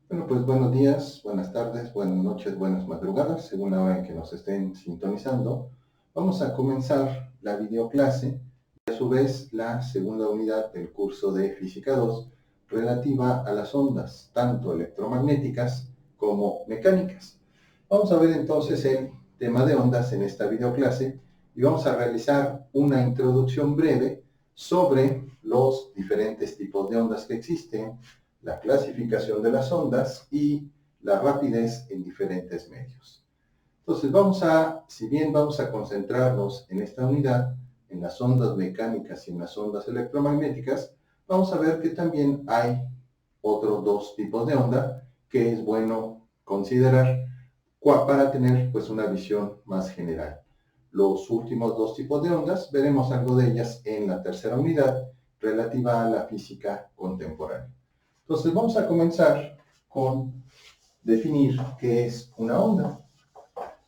Bueno, pues buenos días, buenas tardes, buenas noches, buenas madrugadas, según la hora en que nos estén sintonizando. Vamos a comenzar la videoclase y a su vez la segunda unidad del curso de Física 2 relativa a las ondas, tanto electromagnéticas como mecánicas. Vamos a ver entonces el tema de ondas en esta videoclase y vamos a realizar una introducción breve sobre los diferentes tipos de ondas que existen, la clasificación de las ondas y la rapidez en diferentes medios. Entonces si bien vamos a concentrarnos en esta unidad, en las ondas mecánicas y en las ondas electromagnéticas, vamos a ver que también hay otros dos tipos de onda que es bueno considerar para tener pues una visión más general. Los últimos dos tipos de ondas, veremos algo de ellas en la tercera unidad relativa a la física contemporánea. Entonces vamos a comenzar con definir qué es una onda.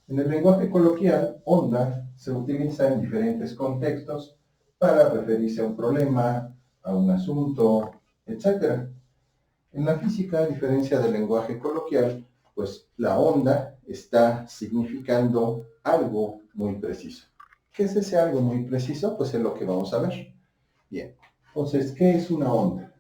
En el lenguaje coloquial, onda se utiliza en diferentes contextos para referirse a un problema, a un asunto, etc. En la física, a diferencia del lenguaje coloquial, pues la onda está significando algo muy preciso. ¿Qué es ese algo muy preciso? Pues es lo que vamos a ver. Bien, entonces, ¿qué es una onda?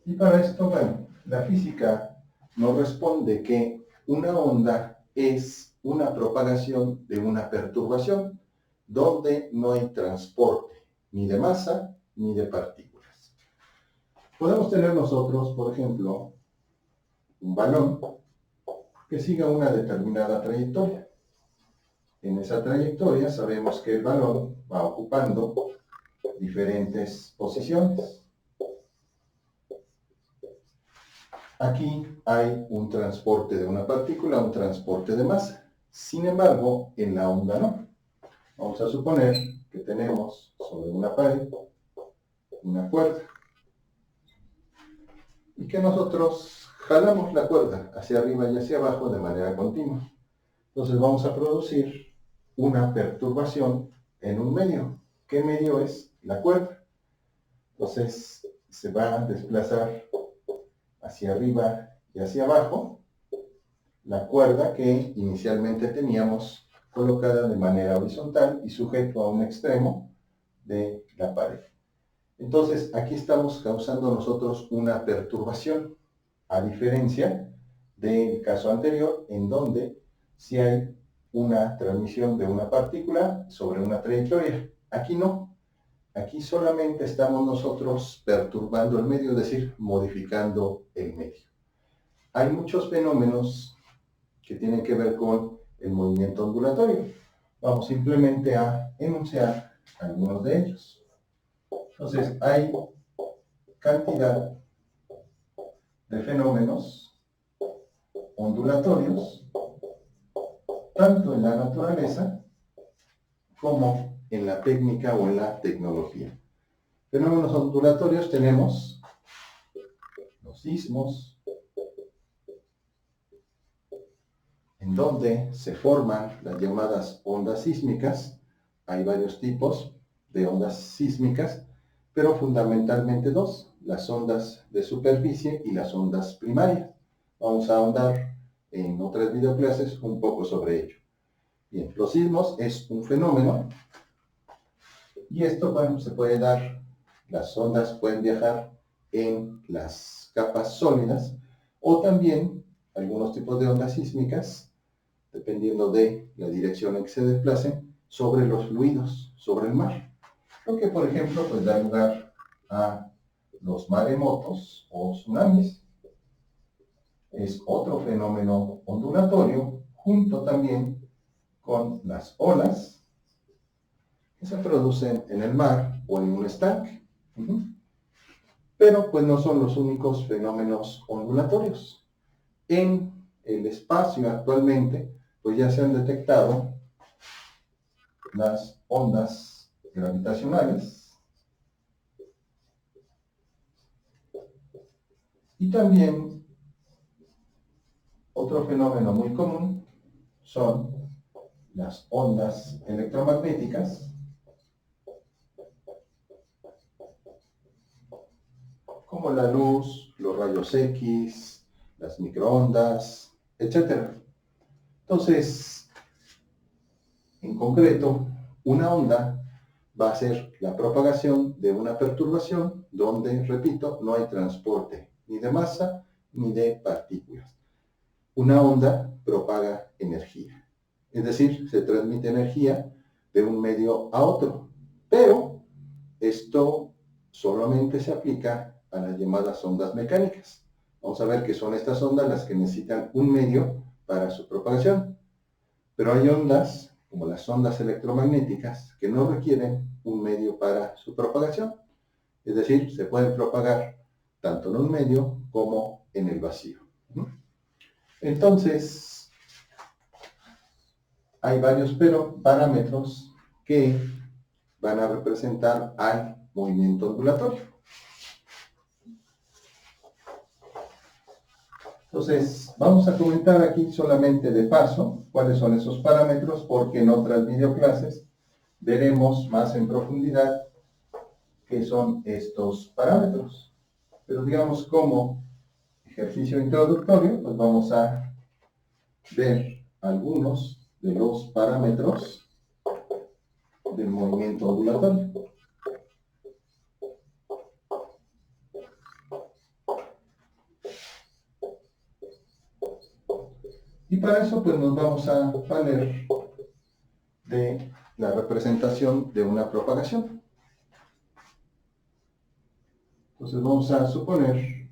Y para esto, bueno, la física nos responde que una onda es una propagación de una perturbación donde no hay transporte ni de masa ni de partículas. Podemos tener nosotros, por ejemplo, un balón que siga una determinada trayectoria. En esa trayectoria sabemos que el balón va ocupando diferentes posiciones. Aquí hay un transporte de una partícula, un transporte de masa. Sin embargo, en la onda no. Vamos a suponer que tenemos sobre una pared una cuerda y que nosotros jalamos la cuerda hacia arriba y hacia abajo de manera continua. Entonces vamos a producir una perturbación en un medio. ¿Qué medio es? La cuerda. Entonces se va a desplazar hacia arriba y hacia abajo la cuerda que inicialmente teníamos colocada de manera horizontal y sujeto a un extremo de la pared. Entonces, aquí estamos causando nosotros una perturbación, a diferencia del caso anterior, en donde si hay una transmisión de una partícula sobre una trayectoria. Aquí no. Aquí solamente estamos nosotros perturbando el medio, es decir, modificando el medio. Hay muchos fenómenos que tienen que ver con el movimiento ondulatorio. Vamos simplemente a enunciar algunos de ellos. Entonces, hay cantidad de fenómenos ondulatorios, tanto en la naturaleza como en la técnica o en la tecnología. Fenómenos ondulatorios tenemos los sismos, en donde se forman las llamadas ondas sísmicas. Hay varios tipos de ondas sísmicas, pero fundamentalmente dos, las ondas de superficie y las ondas primarias. Vamos a ahondar en otras videoclases un poco sobre ello. Bien, los sismos es un fenómeno y esto, bueno, se puede dar, las ondas pueden viajar en las capas sólidas o también algunos tipos de ondas sísmicas, dependiendo de la dirección en que se desplacen, sobre los fluidos, sobre el mar. Lo que, por ejemplo, pues da lugar a los maremotos o tsunamis. Es otro fenómeno ondulatorio, junto también con las olas que se producen en el mar o en un estanque. Pero pues no son los únicos fenómenos ondulatorios. En el espacio actualmente, pues ya se han detectado las ondas gravitacionales y también otro fenómeno muy común son las ondas electromagnéticas como la luz, los rayos X, las microondas, etc. Entonces, en concreto, una onda va a ser la propagación de una perturbación donde, repito, no hay transporte ni de masa ni de partículas. Una onda propaga energía, es decir, se transmite energía de un medio a otro, pero esto solamente se aplica a las llamadas ondas mecánicas. Vamos a ver que son estas ondas las que necesitan un medio para su propagación, pero hay ondas como las ondas electromagnéticas que no requieren un medio para su propagación, es decir, se pueden propagar tanto en un medio como en el vacío. Entonces, hay varios parámetros que van a representar al movimiento ondulatorio. Entonces, vamos a comentar aquí solamente de paso cuáles son esos parámetros, porque en otras videoclases veremos más en profundidad qué son estos parámetros. Pero digamos, como ejercicio introductorio, pues vamos a ver algunos de los parámetros del movimiento ondulatorio. Y para eso pues nos vamos a valer de la representación de una propagación. Entonces vamos a suponer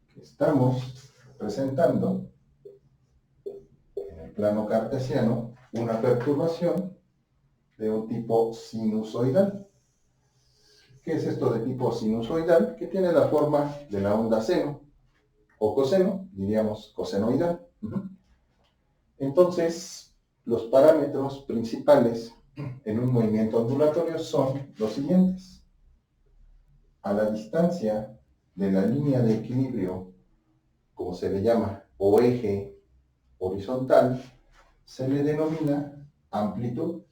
que estamos representando en el plano cartesiano una perturbación de un tipo sinusoidal. ¿Qué es esto de tipo sinusoidal? Que tiene la forma de la onda seno o coseno, diríamos cosenoidal. Entonces, los parámetros principales en un movimiento ondulatorio son los siguientes. A la distancia de la línea de equilibrio, como se le llama, o eje horizontal, se le denomina amplitud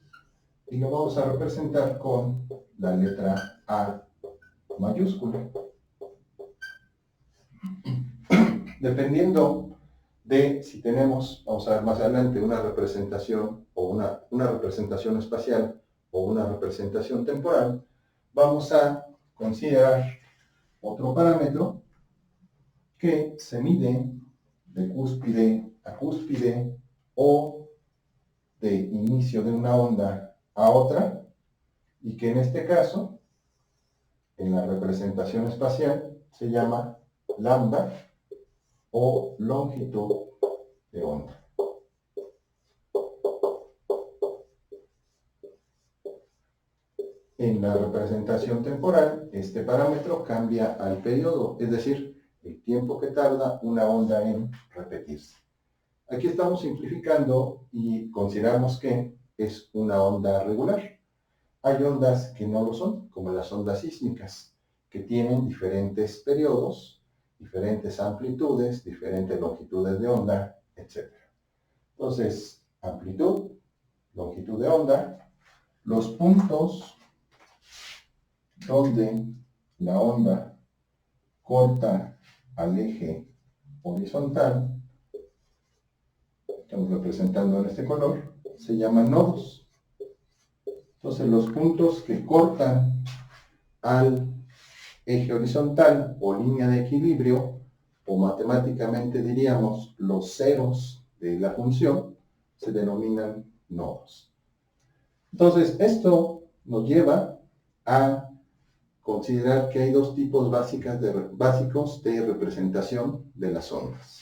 y lo vamos a representar con la letra A mayúscula. Dependiendo de si tenemos, vamos a ver más adelante, una representación o una representación espacial o una representación temporal, vamos a considerar otro parámetro que se mide de cúspide a cúspide o de inicio de una onda a otra, y que en este caso, en la representación espacial, se llama lambda o longitud de onda. En la representación temporal, este parámetro cambia al periodo, es decir, el tiempo que tarda una onda en repetirse. Aquí estamos simplificando y consideramos que es una onda regular. Hay ondas que no lo son, como las ondas sísmicas, que tienen diferentes periodos, diferentes amplitudes, diferentes longitudes de onda, etc. Entonces, amplitud, longitud de onda, los puntos donde la onda corta al eje horizontal, estamos representando en este color, se llaman nodos. Entonces los puntos que cortan al eje horizontal o línea de equilibrio, o matemáticamente diríamos los ceros de la función, se denominan nodos. Entonces esto nos lleva a considerar que hay dos tipos básicos de representación de las ondas.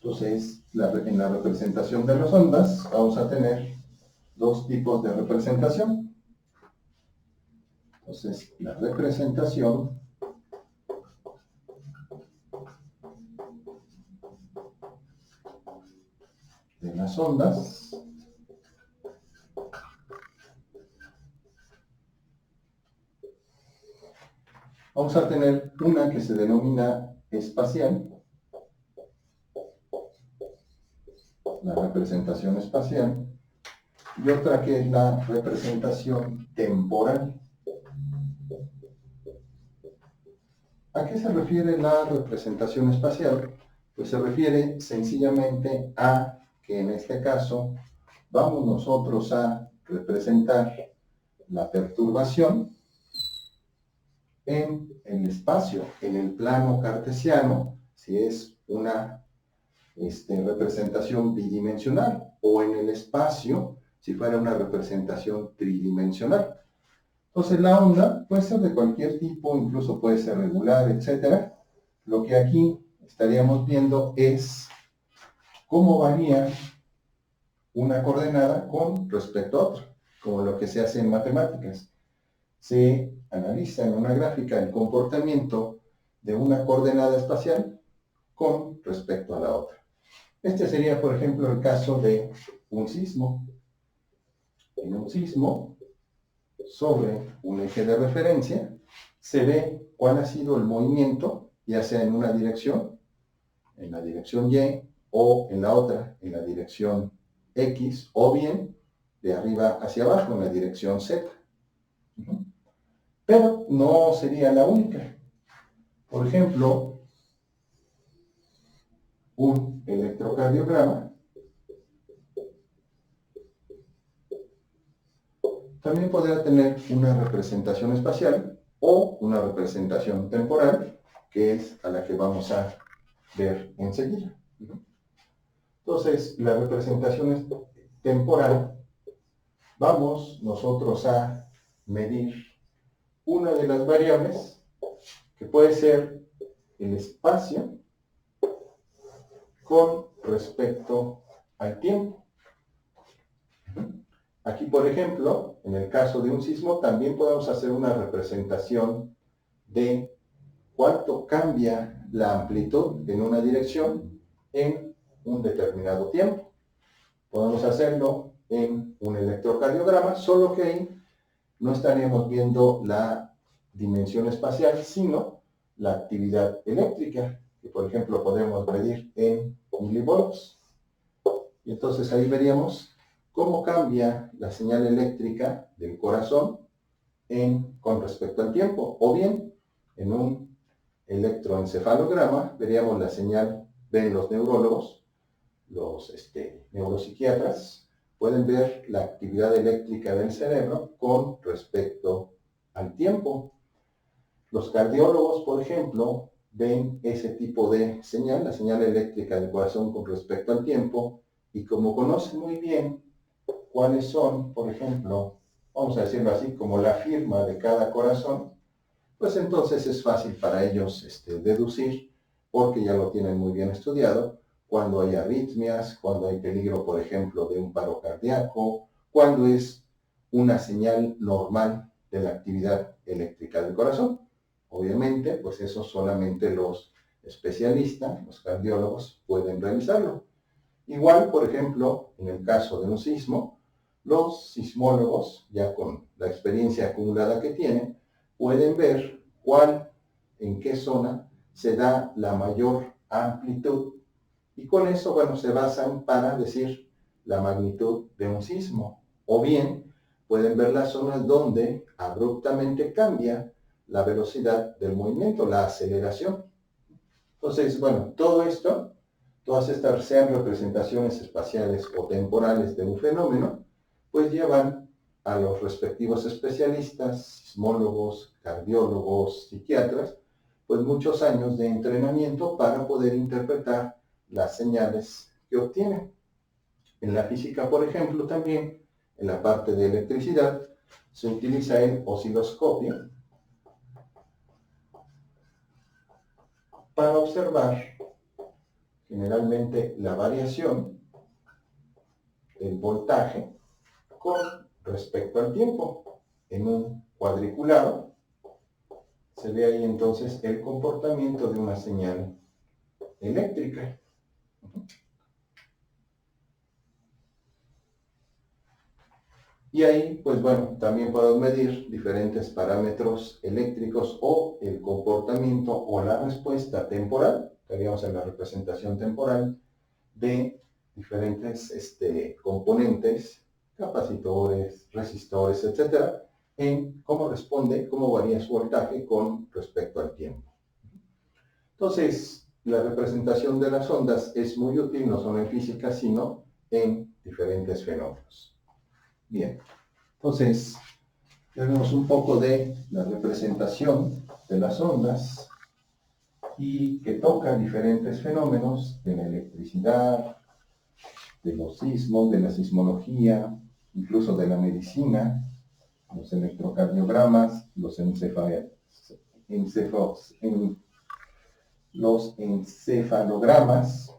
Entonces, en la representación de las ondas vamos a tener dos tipos de representación. Entonces, la representación de las ondas vamos a tener una que se denomina espacial, la representación espacial, y otra que es la representación temporal. ¿A qué se refiere la representación espacial? Pues se refiere sencillamente a que en este caso vamos nosotros a representar la perturbación en el espacio, en el plano cartesiano, si es una representación bidimensional, o en el espacio, si fuera una representación tridimensional. Entonces la onda puede ser de cualquier tipo, incluso puede ser regular, etc. Lo que aquí estaríamos viendo es cómo varía una coordenada con respecto a otra, como lo que se hace en matemáticas. Se analiza en una gráfica el comportamiento de una coordenada espacial con respecto a la otra. Este sería, por ejemplo, el caso de un sismo. En un sismo, sobre un eje de referencia, se ve cuál ha sido el movimiento, ya sea en una dirección, en la dirección Y, o en la otra, en la dirección X, o bien de arriba hacia abajo, en la dirección Z. Pero no sería la única. Por ejemplo, un electrocardiograma también podría tener una representación espacial o una representación temporal, que es a la que vamos a ver enseguida. Entonces, la representación es temporal. Vamos nosotros a medir una de las variables, que puede ser el espacio con respecto al tiempo. Aquí, por ejemplo, en el caso de un sismo, también podemos hacer una representación de cuánto cambia la amplitud en una dirección en un determinado tiempo. Podemos hacerlo en un electrocardiograma, solo que ahí no estaríamos viendo la dimensión espacial, sino la actividad eléctrica, que por ejemplo podemos medir en milivolts. Y entonces ahí veríamos cómo cambia la señal eléctrica del corazón con respecto al tiempo. O bien, en un electroencefalograma veríamos la señal, ven los neurólogos, los neuropsiquiatras, pueden ver la actividad eléctrica del cerebro con respecto al tiempo. Los cardiólogos, por ejemplo, ven ese tipo de señal, la señal eléctrica del corazón con respecto al tiempo, y como conocen muy bien cuáles son, por ejemplo, vamos a decirlo así, como la firma de cada corazón, pues entonces es fácil para ellos deducir, porque ya lo tienen muy bien estudiado, cuando hay arritmias, cuando hay peligro, por ejemplo, de un paro cardíaco, cuando es una señal normal de la actividad eléctrica del corazón. Obviamente, pues eso solamente los especialistas, los cardiólogos, pueden realizarlo. Igual, por ejemplo, en el caso de un sismo, los sismólogos, ya con la experiencia acumulada que tienen, pueden ver en qué zona se da la mayor amplitud, y con eso, bueno, se basan para decir la magnitud de un sismo. O bien, pueden ver las zonas donde abruptamente cambia la velocidad del movimiento, la aceleración. Entonces, bueno, todas estas sean representaciones espaciales o temporales de un fenómeno, pues llevan a los respectivos especialistas, sismólogos, cardiólogos, psiquiatras, pues muchos años de entrenamiento para poder interpretar las señales que obtienen. En la física, por ejemplo, también, en la parte de electricidad, se utiliza el osciloscopio para observar generalmente la variación del voltaje con respecto al tiempo. En un cuadriculado se ve ahí entonces el comportamiento de una señal eléctrica. Y ahí, pues bueno, también podemos medir diferentes parámetros eléctricos o el comportamiento o la respuesta temporal, estaríamos en la representación temporal de diferentes componentes, capacitores, resistores, etcétera, en cómo responde, cómo varía su voltaje con respecto al tiempo. Entonces, la representación de las ondas es muy útil, no solo en física, sino en diferentes fenómenos. Bien, entonces, tenemos un poco de la representación de las ondas y que toca diferentes fenómenos de la electricidad, de los sismos, de la sismología, incluso de la medicina, los electrocardiogramas, los encefalogramas,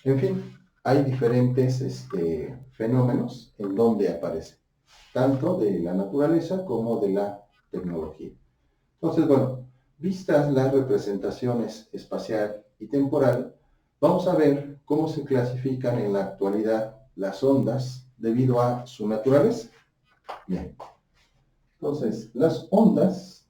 en fin, hay diferentes fenómenos en donde aparecen, tanto de la naturaleza como de la tecnología. Entonces, bueno, vistas las representaciones espacial y temporal, vamos a ver cómo se clasifican en la actualidad las ondas debido a su naturaleza. Bien, entonces, las ondas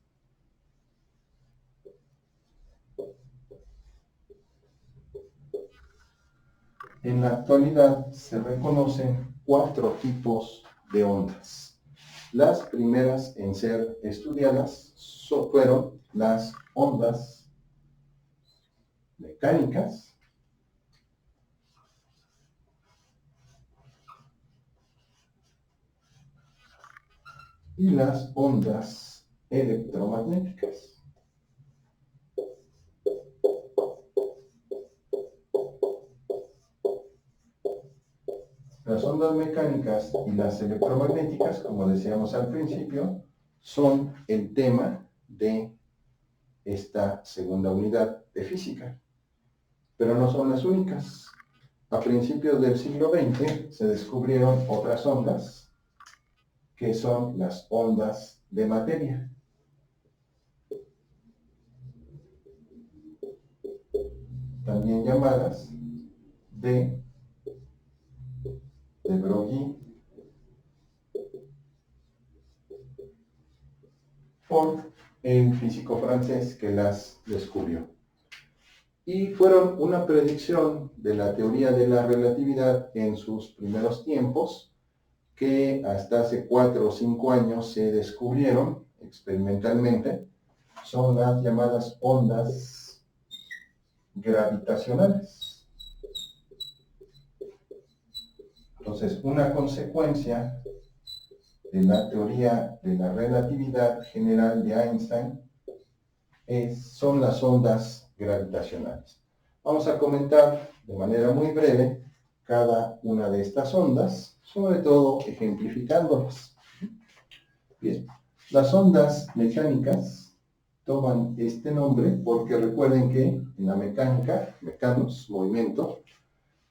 en la actualidad se reconocen 4 tipos de ondas. Las primeras en ser estudiadas fueron las ondas mecánicas, y las ondas electromagnéticas. Las ondas mecánicas y las electromagnéticas, como decíamos al principio, son el tema de esta segunda unidad de física, pero no son las únicas. A principios del siglo XX se descubrieron otras ondas, que son las ondas de materia. También llamadas de Broglie por el físico francés que las descubrió. Y fueron una predicción de la teoría de la relatividad en sus primeros tiempos, que hasta hace 4 o 5 años se descubrieron experimentalmente. Son las llamadas ondas gravitacionales. Entonces, una consecuencia de la teoría de la relatividad general de Einstein son las ondas gravitacionales. Vamos a comentar de manera muy breve cada una de estas ondas, sobre todo ejemplificándolas. Bien, las ondas mecánicas toman este nombre porque recuerden que en la mecánica, mecanos, movimiento,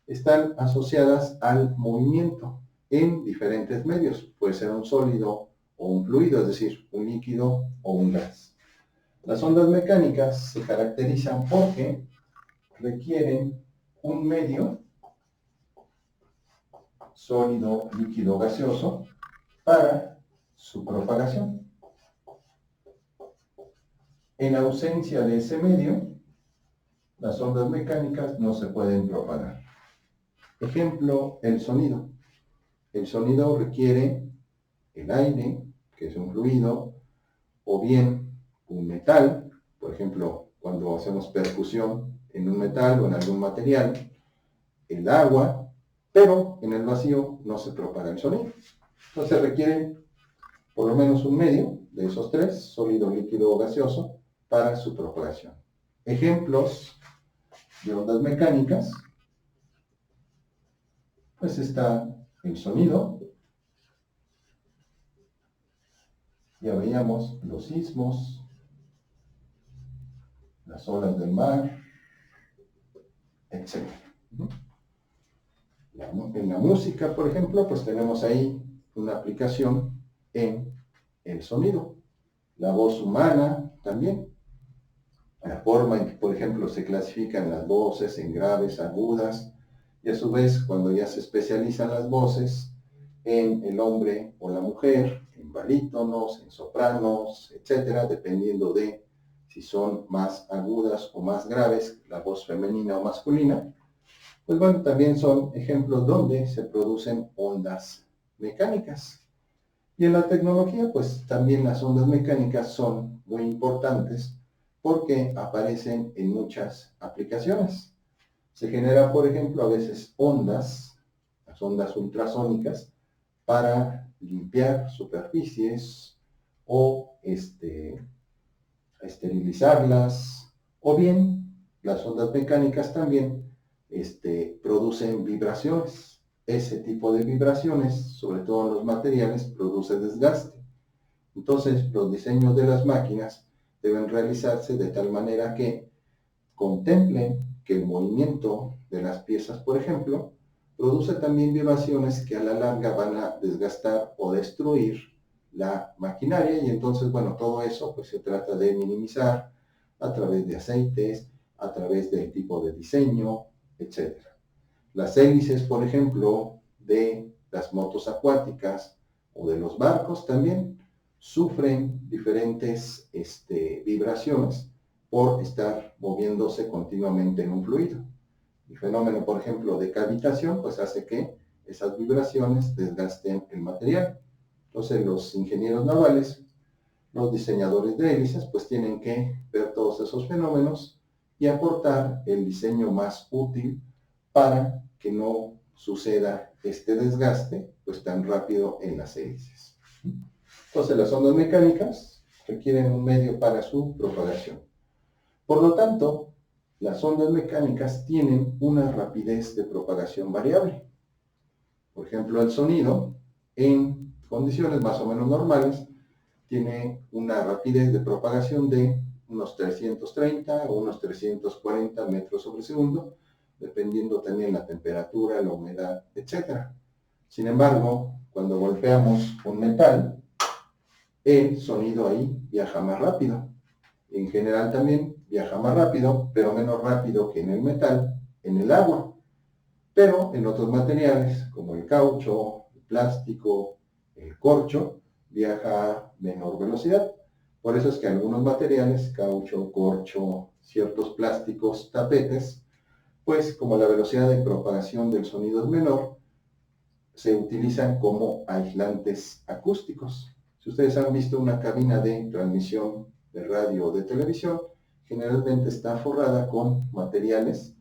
están asociadas al movimiento en diferentes medios. Puede ser un sólido o un fluido, es decir, un líquido o un gas. Las ondas mecánicas se caracterizan porque requieren un medio sólido, líquido, gaseoso para su propagación. En ausencia de ese medio, las ondas mecánicas no se pueden propagar. Ejemplo, el sonido. El sonido requiere el aire, que es un fluido, o bien un metal, por ejemplo, cuando hacemos percusión en un metal o en algún material, el agua, pero en el vacío no se propaga el sonido. Entonces requiere por lo menos un medio de esos 3, sólido, líquido o gaseoso, para su propagación. Ejemplos de ondas mecánicas, pues está el sonido. Ya veíamos los sismos, las olas del mar, etc. En la música, por ejemplo, pues tenemos ahí una aplicación en el sonido. La voz humana también. La forma en que, por ejemplo, se clasifican las voces en graves, agudas, y a su vez, cuando ya se especializan las voces en el hombre o la mujer, en barítonos, en sopranos, etcétera, dependiendo de si son más agudas o más graves, la voz femenina o masculina, pues bueno, también son ejemplos donde se producen ondas mecánicas. Y en la tecnología, pues también las ondas mecánicas son muy importantes porque aparecen en muchas aplicaciones. Se generan, por ejemplo, a veces ondas, las ondas ultrasónicas, para limpiar superficies o esterilizarlas, o bien las ondas mecánicas también producen vibraciones. Ese tipo de vibraciones, sobre todo en los materiales, produce desgaste. Entonces, los diseños de las máquinas deben realizarse de tal manera que contemplen que el movimiento de las piezas, por ejemplo, produce también vibraciones que a la larga van a desgastar o destruir la maquinaria, y entonces, bueno, todo eso pues se trata de minimizar a través de aceites, a través del tipo de diseño, etc. Las hélices, por ejemplo, de las motos acuáticas o de los barcos también sufren diferentes vibraciones por estar moviéndose continuamente en un fluido. El fenómeno, por ejemplo, de cavitación, pues hace que esas vibraciones desgasten el material. Entonces, los ingenieros navales, los diseñadores de hélices, pues tienen que ver todos esos fenómenos y aportar el diseño más útil para que no suceda este desgaste pues tan rápido en las hélices. Entonces, las ondas mecánicas requieren un medio para su propagación. Por lo tanto, las ondas mecánicas tienen una rapidez de propagación variable. Por ejemplo, el sonido, en condiciones más o menos normales, tiene una rapidez de propagación de unos 330 o unos 340 metros sobre segundo, dependiendo también la temperatura, la humedad, etc. Sin embargo, cuando golpeamos un metal, el sonido ahí viaja más rápido. En general también viaja más rápido, pero menos rápido que en el metal, en el agua. Pero en otros materiales, como el caucho, el plástico, el corcho, viaja a menor velocidad. Por eso es que algunos materiales, caucho, corcho, ciertos plásticos, tapetes, pues como la velocidad de propagación del sonido es menor, se utilizan como aislantes acústicos. Si ustedes han visto una cabina de transmisión de radio o de televisión, generalmente está forrada con materiales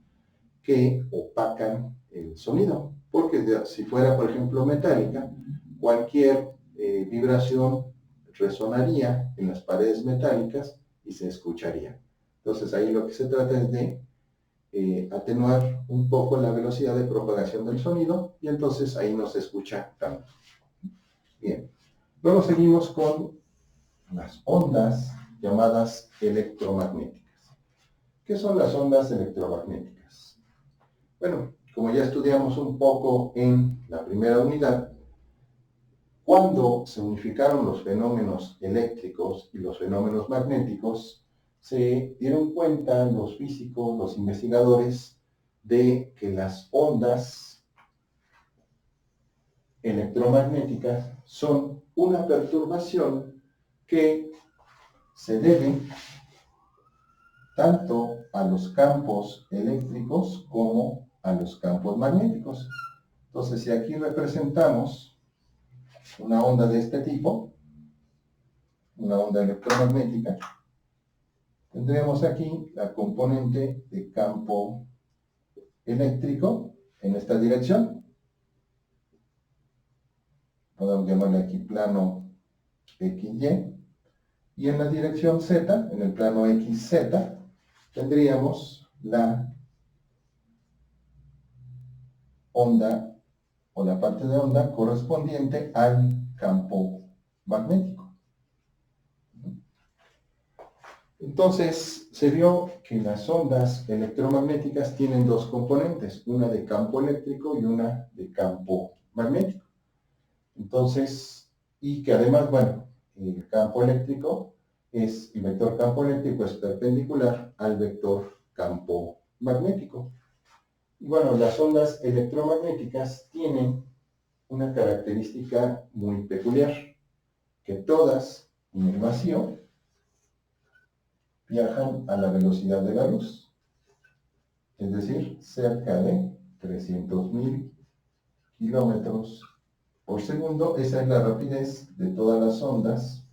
que opacan el sonido, porque si fuera, por ejemplo, metálica, cualquier vibración resonaría en las paredes metálicas y se escucharía. Entonces ahí lo que se trata es de atenuar un poco la velocidad de propagación del sonido, y entonces ahí no se escucha tanto. Bien, luego seguimos con las ondas llamadas electromagnéticas. ¿Qué son las ondas electromagnéticas? Bueno, como ya estudiamos un poco en la primera unidad, cuando se unificaron los fenómenos eléctricos y los fenómenos magnéticos, se dieron cuenta los físicos, los investigadores, de que las ondas electromagnéticas son una perturbación que se debe tanto a los campos eléctricos como a los campos magnéticos. Entonces, si aquí representamos una onda de este tipo, una onda electromagnética, tendríamos aquí la componente de campo eléctrico en esta dirección. Podemos llamarle aquí plano XY. Y en la dirección Z, en el plano XZ, tendríamos la onda o la parte de onda correspondiente al campo magnético. Entonces, se vio que las ondas electromagnéticas tienen dos componentes, una de campo eléctrico y una de campo magnético. Entonces, y que además, bueno, el campo eléctrico el vector campo eléctrico es perpendicular al vector campo magnético. Y bueno, las ondas electromagnéticas tienen una característica muy peculiar, que todas en el vacío viajan a la velocidad de la luz, es decir, cerca de 300.000 kilómetros por segundo. Esa es la rapidez de todas las ondas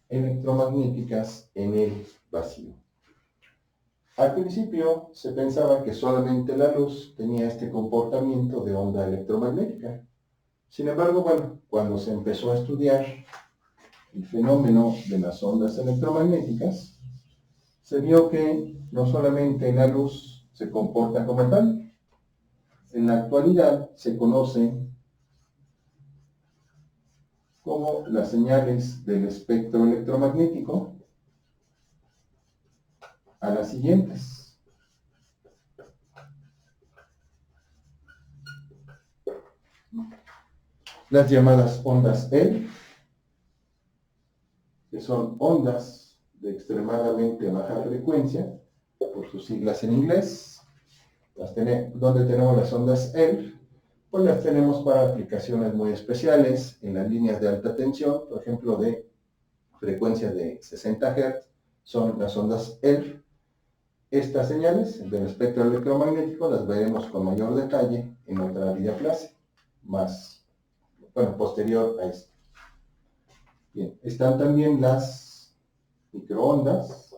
electromagnéticas en el vacío. Al principio se pensaba que solamente la luz tenía este comportamiento de onda electromagnética. Sin embargo, bueno, cuando se empezó a estudiar el fenómeno de las ondas electromagnéticas, se vio que no solamente la luz se comporta como tal, en la actualidad se conocen como las señales del espectro electromagnético a las siguientes. Las llamadas ondas ELF, que son ondas de extremadamente baja frecuencia, por sus siglas en inglés. Donde tenemos las ondas ELF, pues las tenemos para aplicaciones muy especiales en las líneas de alta tensión, por ejemplo, de frecuencia de 60 Hz, son las ondas ELF. Estas señales del espectro electromagnético las veremos con mayor detalle en otra videoclase, posterior a esta. Bien, están también las microondas,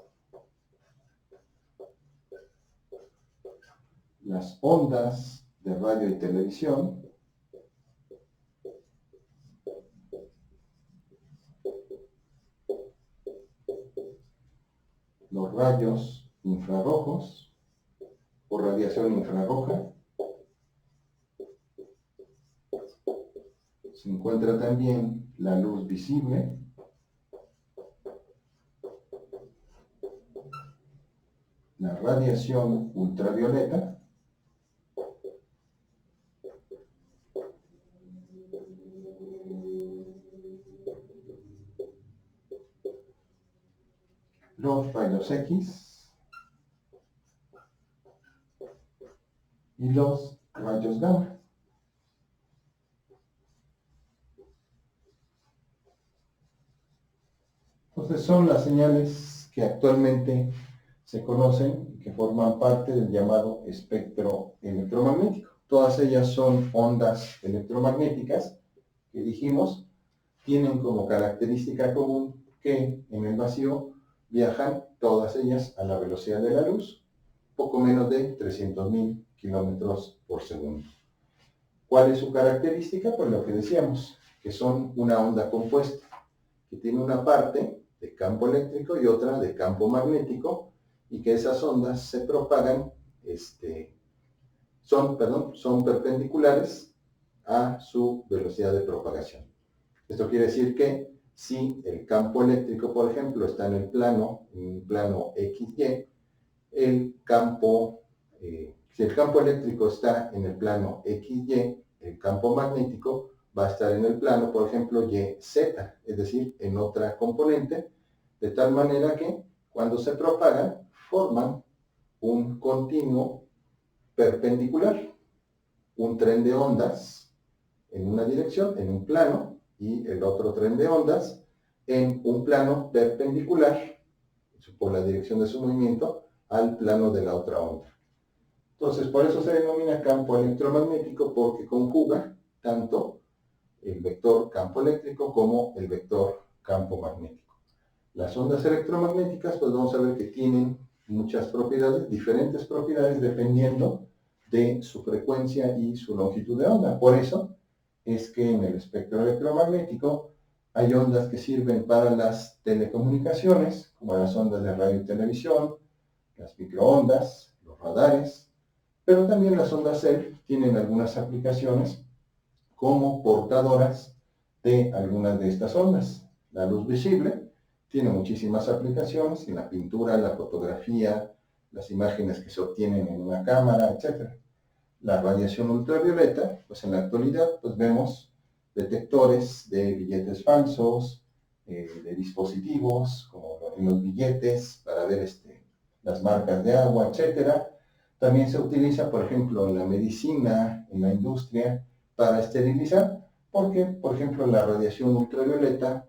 las ondas de radio y televisión, los rayos infrarrojos o radiación infrarroja. Se encuentra también la luz visible, la radiación ultravioleta, los rayos X y los rayos gamma. Entonces son las señales que actualmente se conocen y que forman parte del llamado espectro electromagnético. Todas ellas son ondas electromagnéticas que dijimos tienen como característica común que en el vacío viajan todas ellas a la velocidad de la luz, poco menos de 300.000 kilómetros por segundo. ¿Cuál es su característica? Pues lo que decíamos, que son una onda compuesta, que tiene una parte de campo eléctrico y otra de campo magnético, y que esas ondas se propagan, son perpendiculares a su velocidad de propagación. Esto quiere decir que si el campo eléctrico, por ejemplo, está en un plano XY, si el campo eléctrico está en el plano XY, el campo magnético va a estar en el plano, por ejemplo, YZ, es decir, en otra componente, de tal manera que cuando se propagan, forman un continuo perpendicular, un tren de ondas en una dirección, en un plano, y el otro tren de ondas en un plano perpendicular, por la dirección de su movimiento, al plano de la otra onda. Entonces, por eso se denomina campo electromagnético, porque conjuga tanto el vector campo eléctrico como el vector campo magnético. Las ondas electromagnéticas, pues vamos a ver que tienen muchas propiedades, diferentes propiedades, dependiendo de su frecuencia y su longitud de onda. Por eso es que en el espectro electromagnético hay ondas que sirven para las telecomunicaciones, como las ondas de radio y televisión, las microondas, los radares, pero también las ondas ELF tienen algunas aplicaciones como portadoras de algunas de estas ondas. La luz visible tiene muchísimas aplicaciones en la pintura, la fotografía, las imágenes que se obtienen en una cámara, etc. La radiación ultravioleta, pues en la actualidad pues vemos detectores de billetes falsos, de dispositivos, como en los billetes, para ver las marcas de agua, etc. También se utiliza, por ejemplo, en la medicina, en la industria, para esterilizar, porque, por ejemplo, la radiación ultravioleta,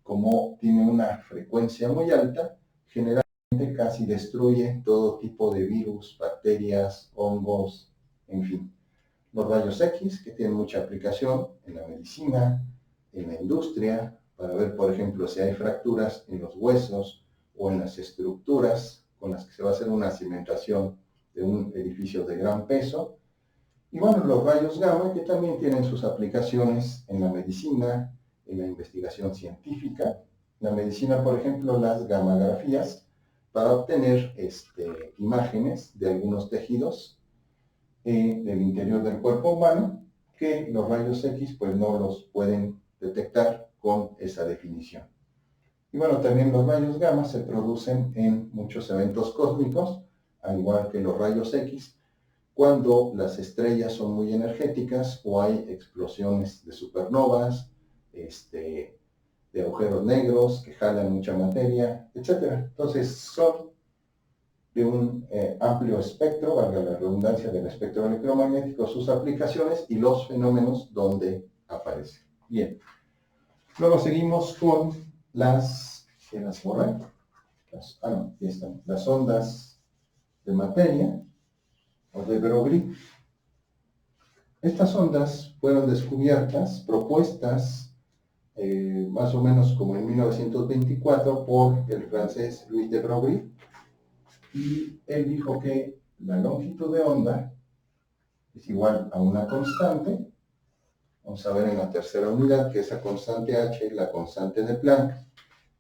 como tiene una frecuencia muy alta, generalmente casi destruye todo tipo de virus, bacterias, hongos, en fin. Los rayos X, que tienen mucha aplicación en la medicina, en la industria, para ver, por ejemplo, si hay fracturas en los huesos o en las estructuras con las que se va a hacer una cimentación de un edificio de gran peso. Y bueno, los rayos gamma, que también tienen sus aplicaciones en la medicina, en la investigación científica. La medicina, por ejemplo, las gammagrafías, para obtener imágenes de algunos tejidos del interior del cuerpo humano, que los rayos X pues no los pueden detectar con esa definición. Y bueno, también los rayos gamma se producen en muchos eventos cósmicos, al igual que los rayos X, cuando las estrellas son muy energéticas o hay explosiones de supernovas, de agujeros negros que jalan mucha materia, etc. Entonces son de un amplio espectro, valga la redundancia del espectro electromagnético, sus aplicaciones y los fenómenos donde aparecen. Bien, luego seguimos con las ondas de materia o de Broglie. Estas ondas fueron descubiertas, propuestas más o menos como en 1924 por el francés Louis de Broglie, y él dijo que la longitud de onda es igual a una constante. Vamos a ver en la tercera unidad que esa constante h es la constante de Planck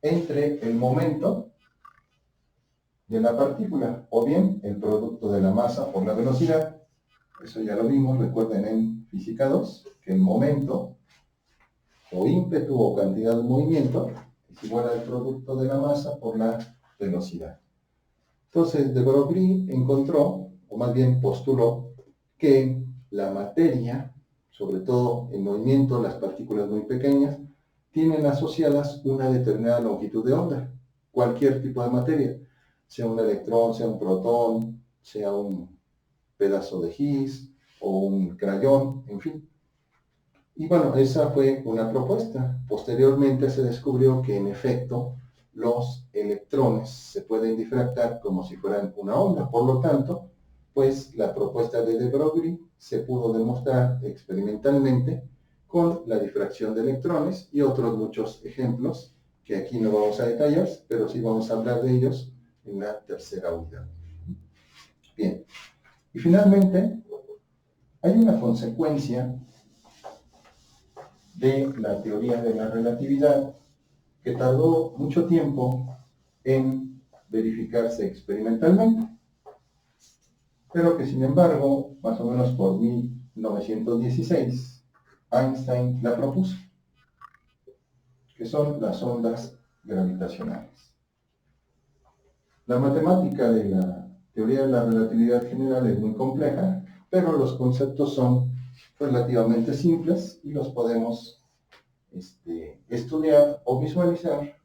entre el momento de la partícula, o bien el producto de la masa por la velocidad. Eso ya lo vimos, recuerden en física 2, que el momento o ímpetu o cantidad de movimiento es igual al producto de la masa por la velocidad. Entonces, de Broglie encontró, o más bien postuló, que la materia, sobre todo en movimiento, las partículas muy pequeñas, tienen asociadas una determinada longitud de onda. Cualquier tipo de materia, sea un electrón, sea un protón, sea un pedazo de Higgs o un crayón, en fin. Y bueno, esa fue una propuesta. Posteriormente se descubrió que en efecto los electrones se pueden difractar como si fueran una onda. Por lo tanto, pues la propuesta de Broglie se pudo demostrar experimentalmente con la difracción de electrones y otros muchos ejemplos que aquí no vamos a detallar, pero sí vamos a hablar de ellos en la tercera unidad. Bien, y finalmente hay una consecuencia de la teoría de la relatividad que tardó mucho tiempo en verificarse experimentalmente, pero que sin embargo, más o menos por 1916, Einstein la propuso, que son las ondas gravitacionales. La matemática de la teoría de la relatividad general es muy compleja, pero los conceptos son relativamente simples y los podemos estudiar o visualizar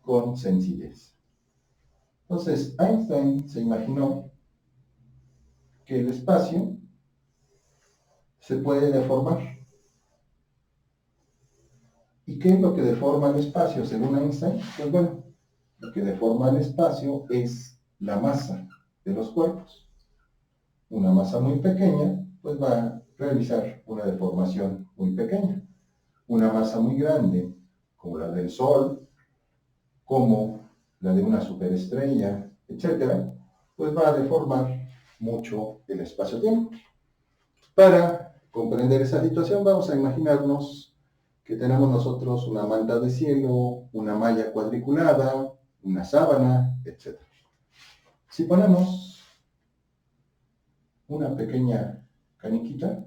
con sencillez. Entonces, Einstein se imaginó que el espacio se puede deformar. ¿Y qué es lo que deforma el espacio según Einstein? Pues bueno, lo que deforma el espacio es la masa de los cuerpos. Una masa muy pequeña, pues va a realizar una deformación muy pequeña. Una masa muy grande, como la del Sol, como la de una superestrella, etc., pues va a deformar mucho el espacio-tiempo. Para comprender esa situación, vamos a imaginarnos que tenemos nosotros una manta de cielo, una malla cuadriculada, una sábana, etc. Si ponemos una pequeña caniquita,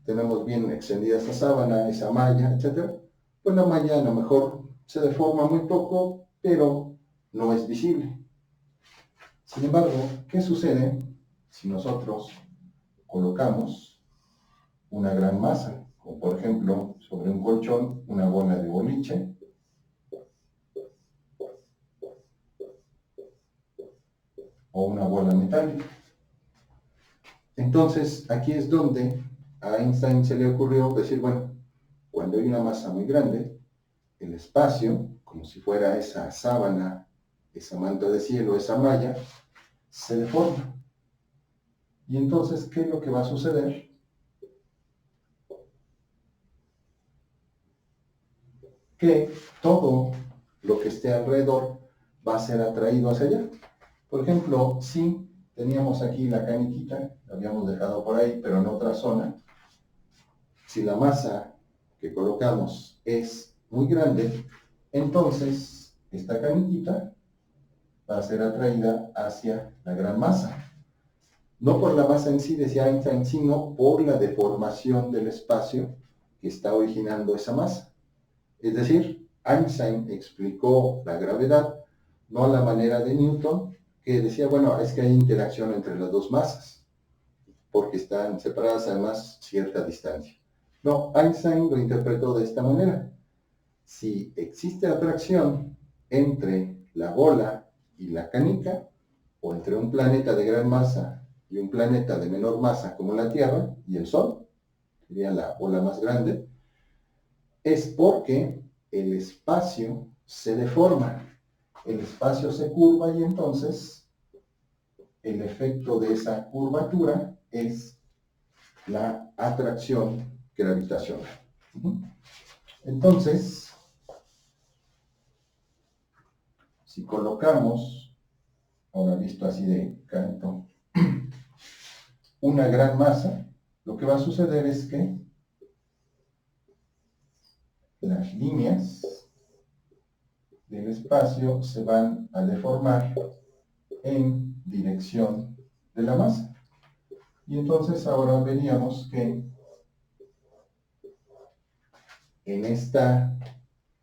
tenemos bien extendida esa sábana, esa malla, etc., pues la malla a lo mejor se deforma muy poco, pero no es visible. Sin embargo, ¿qué sucede si nosotros colocamos una gran masa, como por ejemplo sobre un colchón una bola de boliche, o una bola metálica? Entonces, aquí es donde a Einstein se le ocurrió decir, bueno, cuando hay una masa muy grande, el espacio, como si fuera esa sábana, esa manta de cielo, esa malla, se deforma. Y entonces, ¿qué es lo que va a suceder? Que todo lo que esté alrededor va a ser atraído hacia allá. Por ejemplo, si teníamos aquí la caniquita, la habíamos dejado por ahí, pero en otra zona, si la masa que colocamos es muy grande, entonces esta caniquita va a ser atraída hacia la gran masa. No por la masa en sí, decía Einstein, sino por la deformación del espacio que está originando esa masa. Es decir, Einstein explicó la gravedad no a la manera de Newton, que decía, bueno, es que hay interacción entre las dos masas, porque están separadas además cierta distancia. No, Einstein lo interpretó de esta manera. Si existe atracción entre la bola y la canica, o entre un planeta de gran masa y un planeta de menor masa como la Tierra y el Sol, sería la bola más grande, es porque el espacio se deforma, el espacio se curva y entonces el efecto de esa curvatura es la atracción gravitacional. Entonces, si colocamos, ahora visto así de canto, una gran masa, lo que va a suceder es que las líneas del espacio se van a deformar en dirección de la masa. Y entonces ahora veríamos que en esta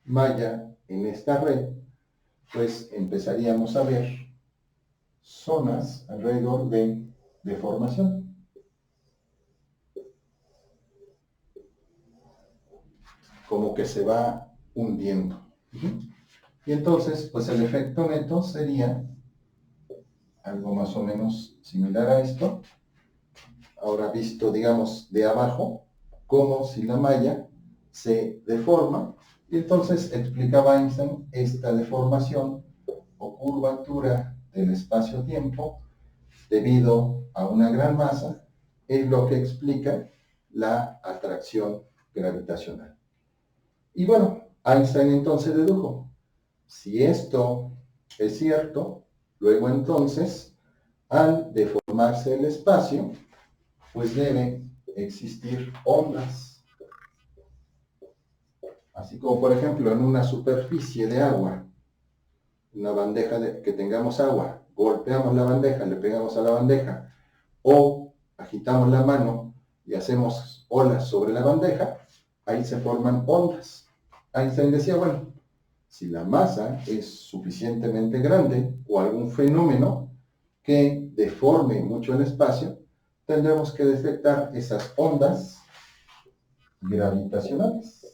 malla, en esta red, pues empezaríamos a ver zonas alrededor de deformación. Como que se va hundiendo. Y entonces, pues el efecto neto sería algo más o menos similar a esto. Ahora visto, digamos, de abajo, como si la malla se deforma. Y entonces explicaba Einstein esta deformación o curvatura del espacio-tiempo debido a una gran masa es lo que explica la atracción gravitacional. Y bueno, Einstein entonces dedujo, si esto es cierto, luego entonces, al deformarse el espacio, pues deben existir ondas. Así como por ejemplo en una superficie de agua, una bandeja que tengamos agua, golpeamos la bandeja, le pegamos a la bandeja, o agitamos la mano y hacemos olas sobre la bandeja, ahí se forman ondas. Einstein decía, bueno, si la masa es suficientemente grande o algún fenómeno que deforme mucho el espacio, tendremos que detectar esas ondas gravitacionales.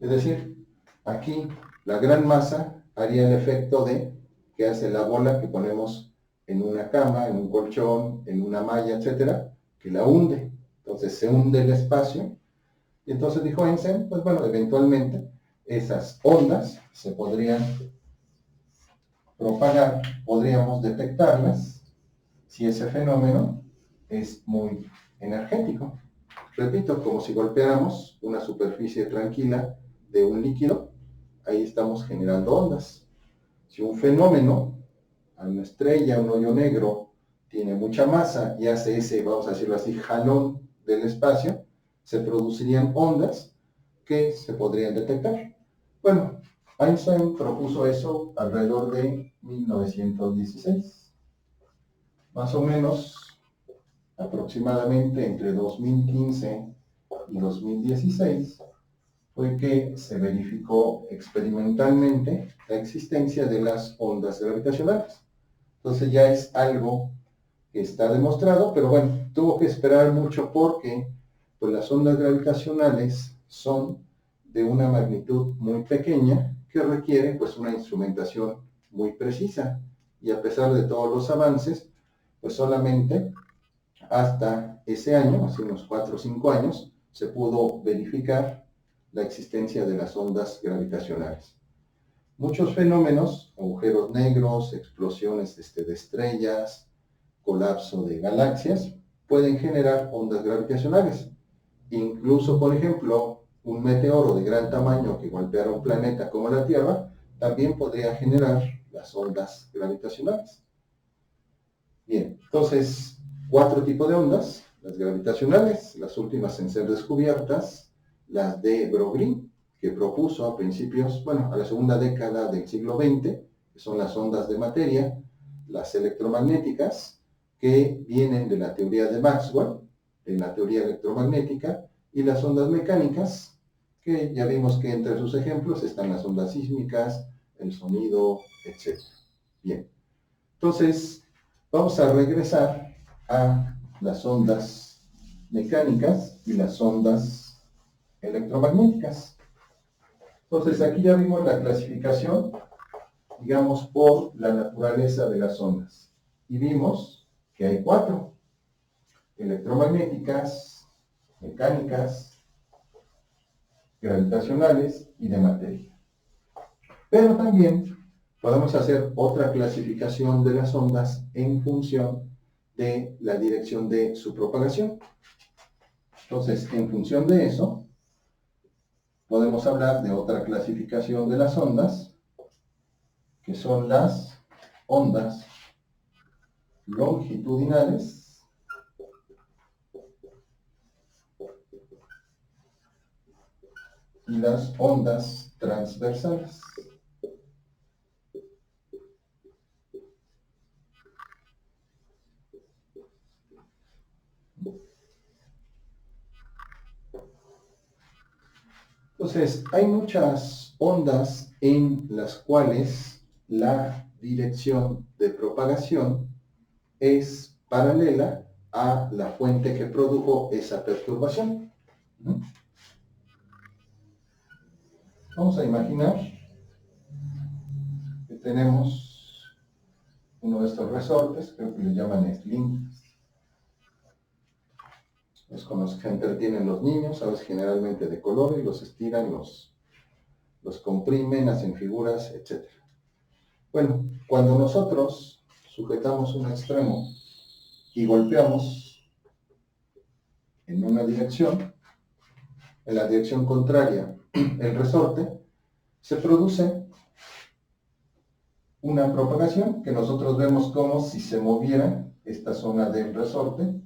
Es decir, aquí la gran masa haría el efecto de que hace la bola que ponemos en una cama, en un colchón, en una malla, etcétera, que la hunde. Entonces se hunde el espacio. Y entonces dijo Einstein, pues bueno, eventualmente esas ondas se podrían propagar, podríamos detectarlas si ese fenómeno es muy energético. Repito, como si golpeáramos una superficie tranquila de un líquido, ahí estamos generando ondas. Si un fenómeno, una estrella, un hoyo negro, tiene mucha masa y hace ese, vamos a decirlo así, jalón del espacio, se producirían ondas que se podrían detectar. Bueno, Einstein propuso eso alrededor de 1916. Más o menos, aproximadamente entre 2015 y 2016, fue que se verificó experimentalmente la existencia de las ondas gravitacionales. Entonces ya es algo que está demostrado, pero bueno, tuvo que esperar mucho porque pues, las ondas gravitacionales son de una magnitud muy pequeña que requiere pues una instrumentación muy precisa. Y a pesar de todos los avances, pues solamente hasta ese año, hace unos 4 o 5 años, se pudo verificar la existencia de las ondas gravitacionales. Muchos fenómenos, agujeros negros, explosiones de estrellas, colapso de galaxias, pueden generar ondas gravitacionales. Incluso, por ejemplo, un meteoro de gran tamaño que golpeara un planeta como la Tierra, también podría generar las ondas gravitacionales. Bien, entonces, 4 tipos de ondas: las gravitacionales, las últimas en ser descubiertas, las de Broglie, que propuso a principios, bueno, a la segunda década del siglo XX, que son las ondas de materia, las electromagnéticas, que vienen de la teoría de Maxwell, en la teoría electromagnética, y las ondas mecánicas, que ya vimos que entre sus ejemplos están las ondas sísmicas, el sonido, etc. Bien, entonces vamos a regresar a las ondas mecánicas y las ondas electromagnéticas. Entonces aquí ya vimos la clasificación, digamos, por la naturaleza de las ondas. Y vimos que hay 4: electromagnéticas, mecánicas, gravitacionales y de materia. Pero también podemos hacer otra clasificación de las ondas en función de la dirección de su propagación. Entonces, en función de eso, podemos hablar de otra clasificación de las ondas, que son las ondas longitudinales y las ondas transversales. Entonces, hay muchas ondas en las cuales la dirección de propagación es paralela a la fuente que produjo esa perturbación. Vamos a imaginar que tenemos uno de estos resortes, creo que le llaman slings, es con los que se entretienen los niños, a veces generalmente de colores, los estiran, los comprimen, hacen figuras, etc. Bueno, cuando nosotros sujetamos un extremo y golpeamos en una dirección, en la dirección contraria el resorte, se produce una propagación que nosotros vemos como si se moviera esta zona del resorte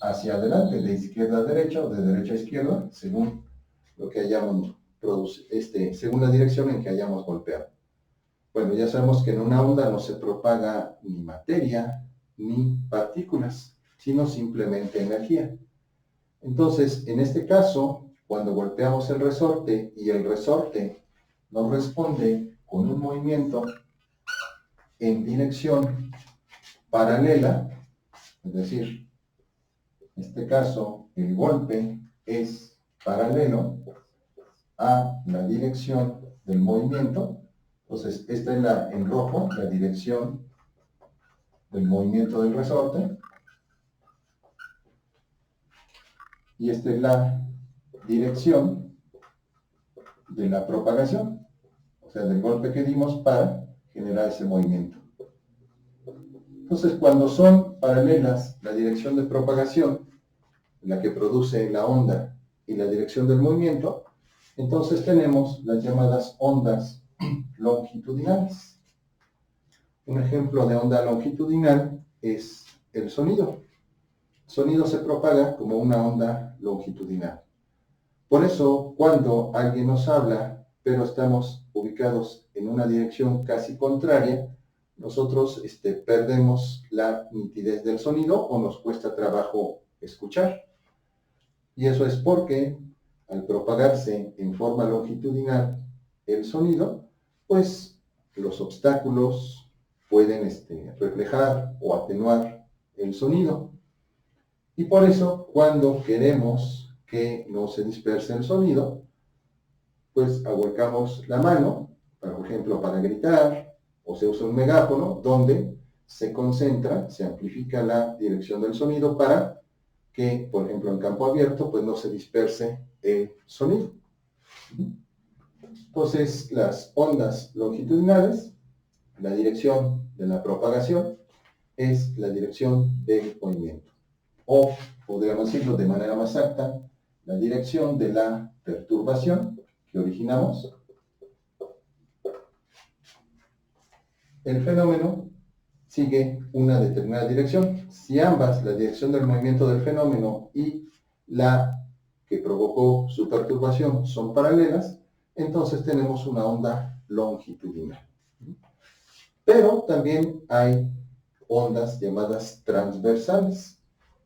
hacia adelante, de izquierda a derecha o de derecha a izquierda, según lo que hayamos según la dirección en que hayamos golpeado. Bueno, ya sabemos que en una onda no se propaga ni materia ni partículas, sino simplemente energía. Entonces, en este caso, cuando golpeamos el resorte y el resorte nos responde con un movimiento en dirección paralela, es decir, en este caso el golpe es paralelo a la dirección del movimiento. Entonces, esta es en rojo, la dirección del movimiento del resorte. Y esta es la dirección de la propagación, o sea, del golpe que dimos para generar ese movimiento. Entonces, cuando son paralelas la dirección de propagación, la que produce la onda, y la dirección del movimiento, entonces tenemos las llamadas ondas longitudinales. Un ejemplo de onda longitudinal es el sonido. El sonido se propaga como una onda longitudinal. Por eso, cuando alguien nos habla, pero estamos ubicados en una dirección casi contraria, nosotros perdemos la nitidez del sonido o nos cuesta trabajo escuchar. Y eso es porque al propagarse en forma longitudinal el sonido, pues los obstáculos pueden reflejar o atenuar el sonido. Y por eso, cuando queremos que no se disperse el sonido, pues ahuecamos la mano, por ejemplo, para gritar, o se usa un megáfono, donde se concentra, se amplifica la dirección del sonido para que, por ejemplo, en campo abierto, pues no se disperse el sonido. Entonces, las ondas longitudinales, la dirección de la propagación es la dirección del movimiento. O, podríamos decirlo de manera más exacta, la dirección de la perturbación que originamos, el fenómeno sigue una determinada dirección. Si ambas, la dirección del movimiento del fenómeno y la que provocó su perturbación, son paralelas, entonces tenemos una onda longitudinal. Pero también hay ondas llamadas transversales.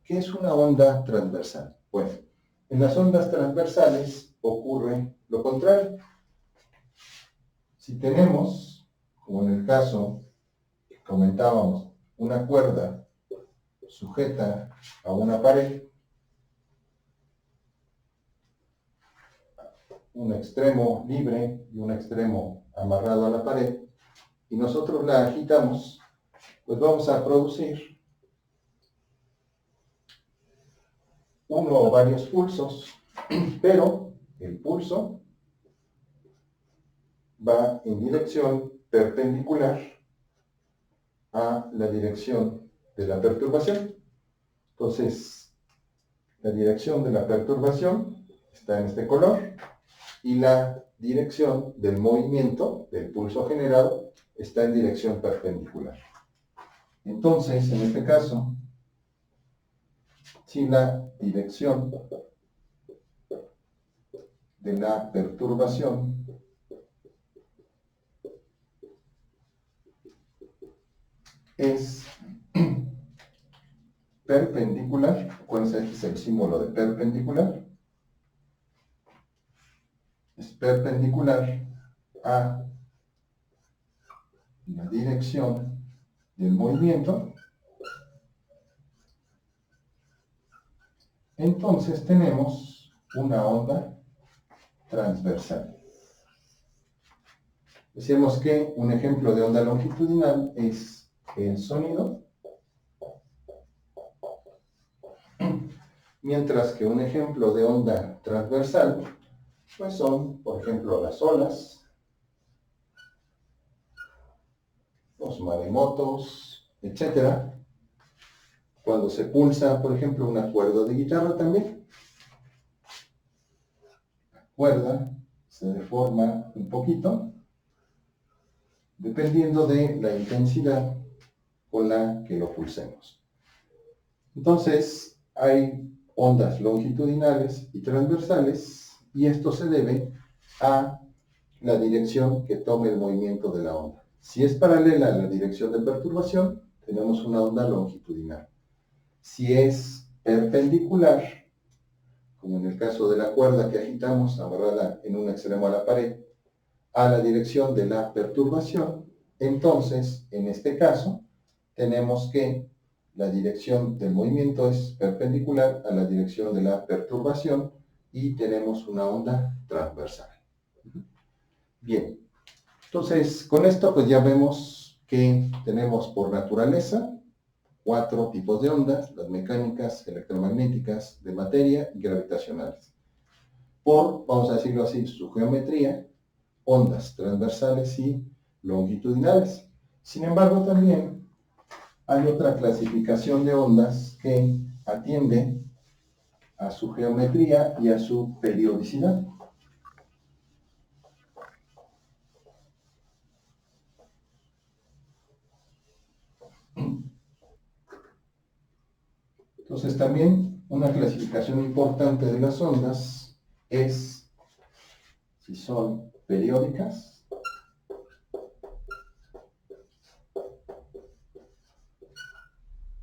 ¿Qué es una onda transversal? Bueno, en las ondas transversales ocurre lo contrario. Si tenemos, como en el caso que comentábamos, una cuerda sujeta a una pared, un extremo libre y un extremo amarrado a la pared, y nosotros la agitamos, pues vamos a producir uno o varios pulsos, pero el pulso va en dirección perpendicular a la dirección de la perturbación. Entonces, la dirección de la perturbación está en este color y la dirección del movimiento, del pulso generado, está en dirección perpendicular. Entonces, en este caso, si la dirección de la perturbación es perpendicular, acuérdense, este es el símbolo de perpendicular, es perpendicular a la dirección del movimiento, entonces tenemos una onda transversal. Decíamos que un ejemplo de onda longitudinal es el sonido, mientras que un ejemplo de onda transversal pues son, por ejemplo, las olas, los maremotos, etc. Cuando se pulsa, por ejemplo, una cuerda de guitarra también, la cuerda se deforma un poquito, dependiendo de la intensidad con la que lo pulsemos. Entonces, hay ondas longitudinales y transversales, y esto se debe a la dirección que tome el movimiento de la onda. Si es paralela a la dirección de perturbación, tenemos una onda longitudinal. Si es perpendicular, como en el caso de la cuerda que agitamos amarrada en un extremo a la pared, a la dirección de la perturbación, entonces, en este caso, tenemos que la dirección del movimiento es perpendicular a la dirección de la perturbación y tenemos una onda transversal. Bien, entonces con esto pues ya vemos que tenemos por naturaleza 4 tipos de ondas: las mecánicas, electromagnéticas, de materia y gravitacionales. Por, vamos a decirlo así, su geometría, ondas transversales y longitudinales. Sin embargo, también hay otra clasificación de ondas que atiende a su geometría y a su periodicidad. Entonces, también una clasificación importante de las ondas es si son periódicas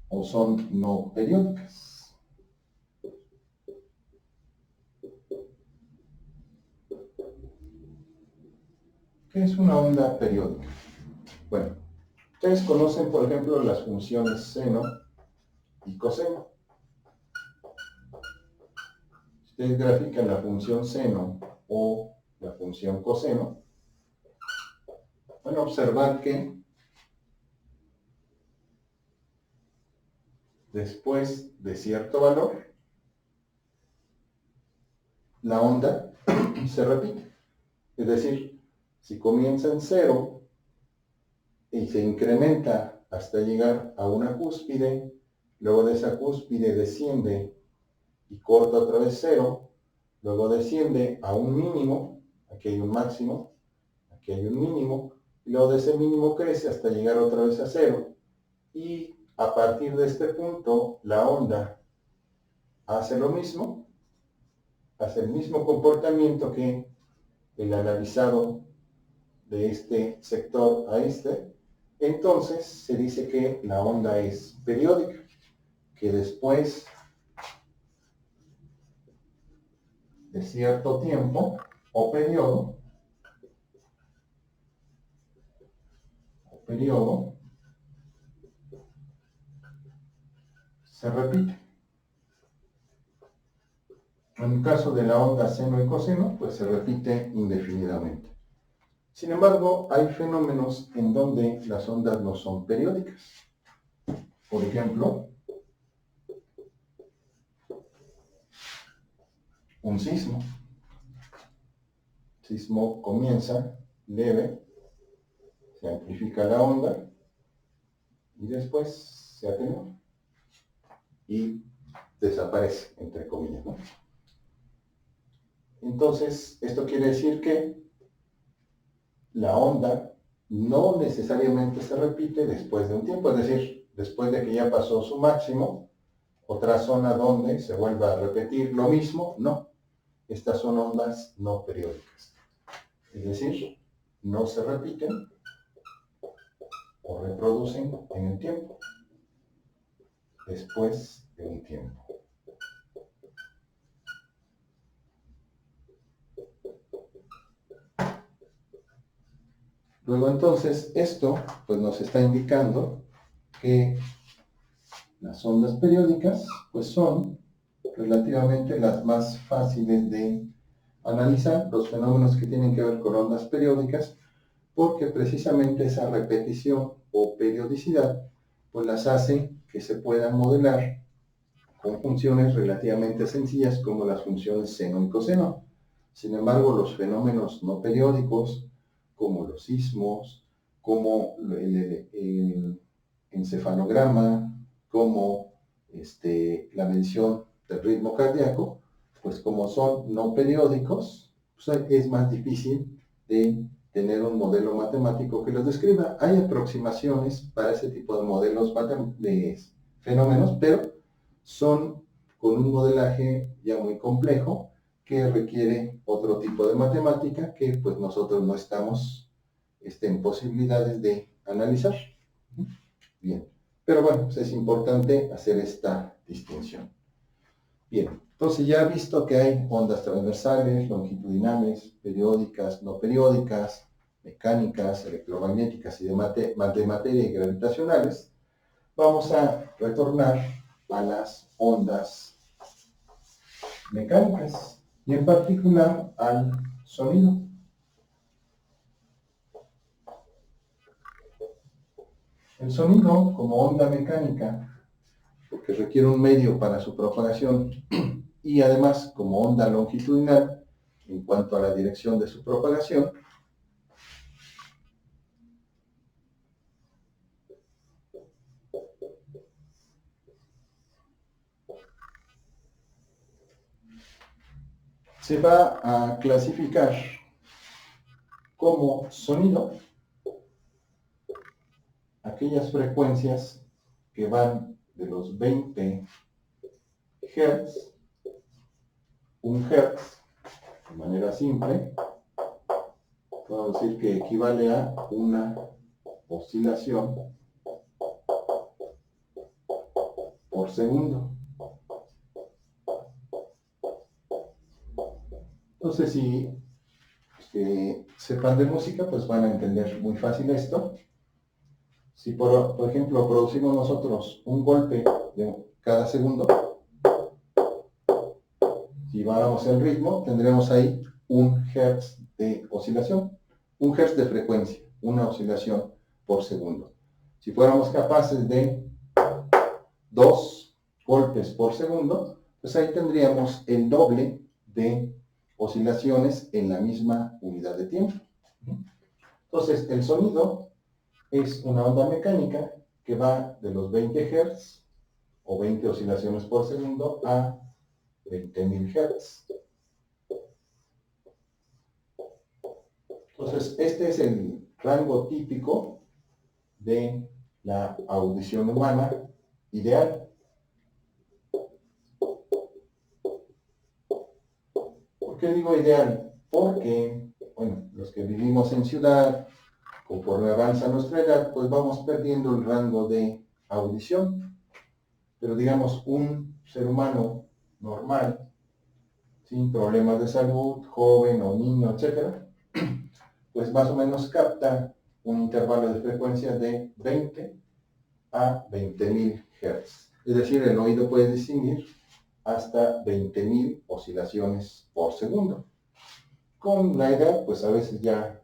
o son no periódicas. ¿Qué es una onda periódica? Bueno, ustedes conocen, por ejemplo, las funciones seno y coseno. Si ustedes grafican la función seno o la función coseno, van a observar que después de cierto valor, la onda se repite. Es decir, si comienza en 0 y se incrementa hasta llegar a una cúspide, luego de esa cúspide desciende y corta otra vez 0, luego desciende a un mínimo, aquí hay un máximo, aquí hay un mínimo, y luego de ese mínimo crece hasta llegar otra vez a cero, y a partir de este punto la onda hace lo mismo, hace el mismo comportamiento que el analizado de este sector a este. Entonces se dice que la onda es periódica, que después de cierto tiempo o periodo se repite. En el caso de la onda seno y coseno, pues se repite indefinidamente. Sin embargo, hay fenómenos en donde las ondas no son periódicas. Por ejemplo, un sismo. El sismo comienza leve, se amplifica la onda y después se atenúa y desaparece, entre comillas, ¿no? Entonces, esto quiere decir que la onda no necesariamente se repite después de un tiempo, es decir, después de que ya pasó su máximo, otra zona donde se vuelva a repetir lo mismo, no. Estas son ondas no periódicas. Es decir, no se repiten o reproducen en el tiempo, después de un tiempo. Luego entonces, esto pues nos está indicando que las ondas periódicas pues son relativamente las más fáciles de analizar, los fenómenos que tienen que ver con ondas periódicas, porque precisamente esa repetición o periodicidad pues las hace que se puedan modelar con funciones relativamente sencillas como las funciones seno y coseno. Sin embargo, los fenómenos no periódicos, como los sismos, como el encefalograma, como la medición del ritmo cardíaco, pues como son no periódicos, pues es más difícil de tener un modelo matemático que los describa. Hay aproximaciones para ese tipo de modelos de fenómenos, pero son con un modelaje ya muy complejo que requiere otro tipo de matemática que pues nosotros no estamos en posibilidades de analizar. Bien, pero bueno, pues es importante hacer esta distinción. Bien, entonces ya visto que hay ondas transversales, longitudinales, periódicas, no periódicas, mecánicas, electromagnéticas y de materia y gravitacionales, vamos a retornar a las ondas mecánicas y en particular al sonido. El sonido como onda mecánica, porque requiere un medio para su propagación y además como onda longitudinal en cuanto a la dirección de su propagación, se va a clasificar como sonido aquellas frecuencias que van de los 20 Hz, 1 Hz, de manera simple, podemos decir que equivale a una oscilación por segundo. Entonces, si sepan de música, pues van a entender muy fácil esto. Si por ejemplo producimos nosotros un golpe de cada segundo, si bajamos el ritmo, tendremos ahí 1 Hz de oscilación, 1 Hz de frecuencia, una oscilación por segundo. Si fuéramos capaces de 2 golpes por segundo, pues ahí tendríamos el doble de oscilaciones en la misma unidad de tiempo. Entonces, el sonido es una onda mecánica que va de los 20 Hz o 20 oscilaciones por segundo a 20.000 Hz. Entonces, este es el rango típico de la audición humana ideal. ¿Por qué digo ideal? Porque, bueno, los que vivimos en ciudad, conforme avanza nuestra edad, pues vamos perdiendo el rango de audición. Pero digamos, un ser humano normal, sin problemas de salud, joven o niño, etcétera, pues más o menos capta un intervalo de frecuencia de 20 a 20.000 Hz. Es decir, el oído puede distinguir hasta 20.000 oscilaciones por segundo. Con la edad, pues a veces ya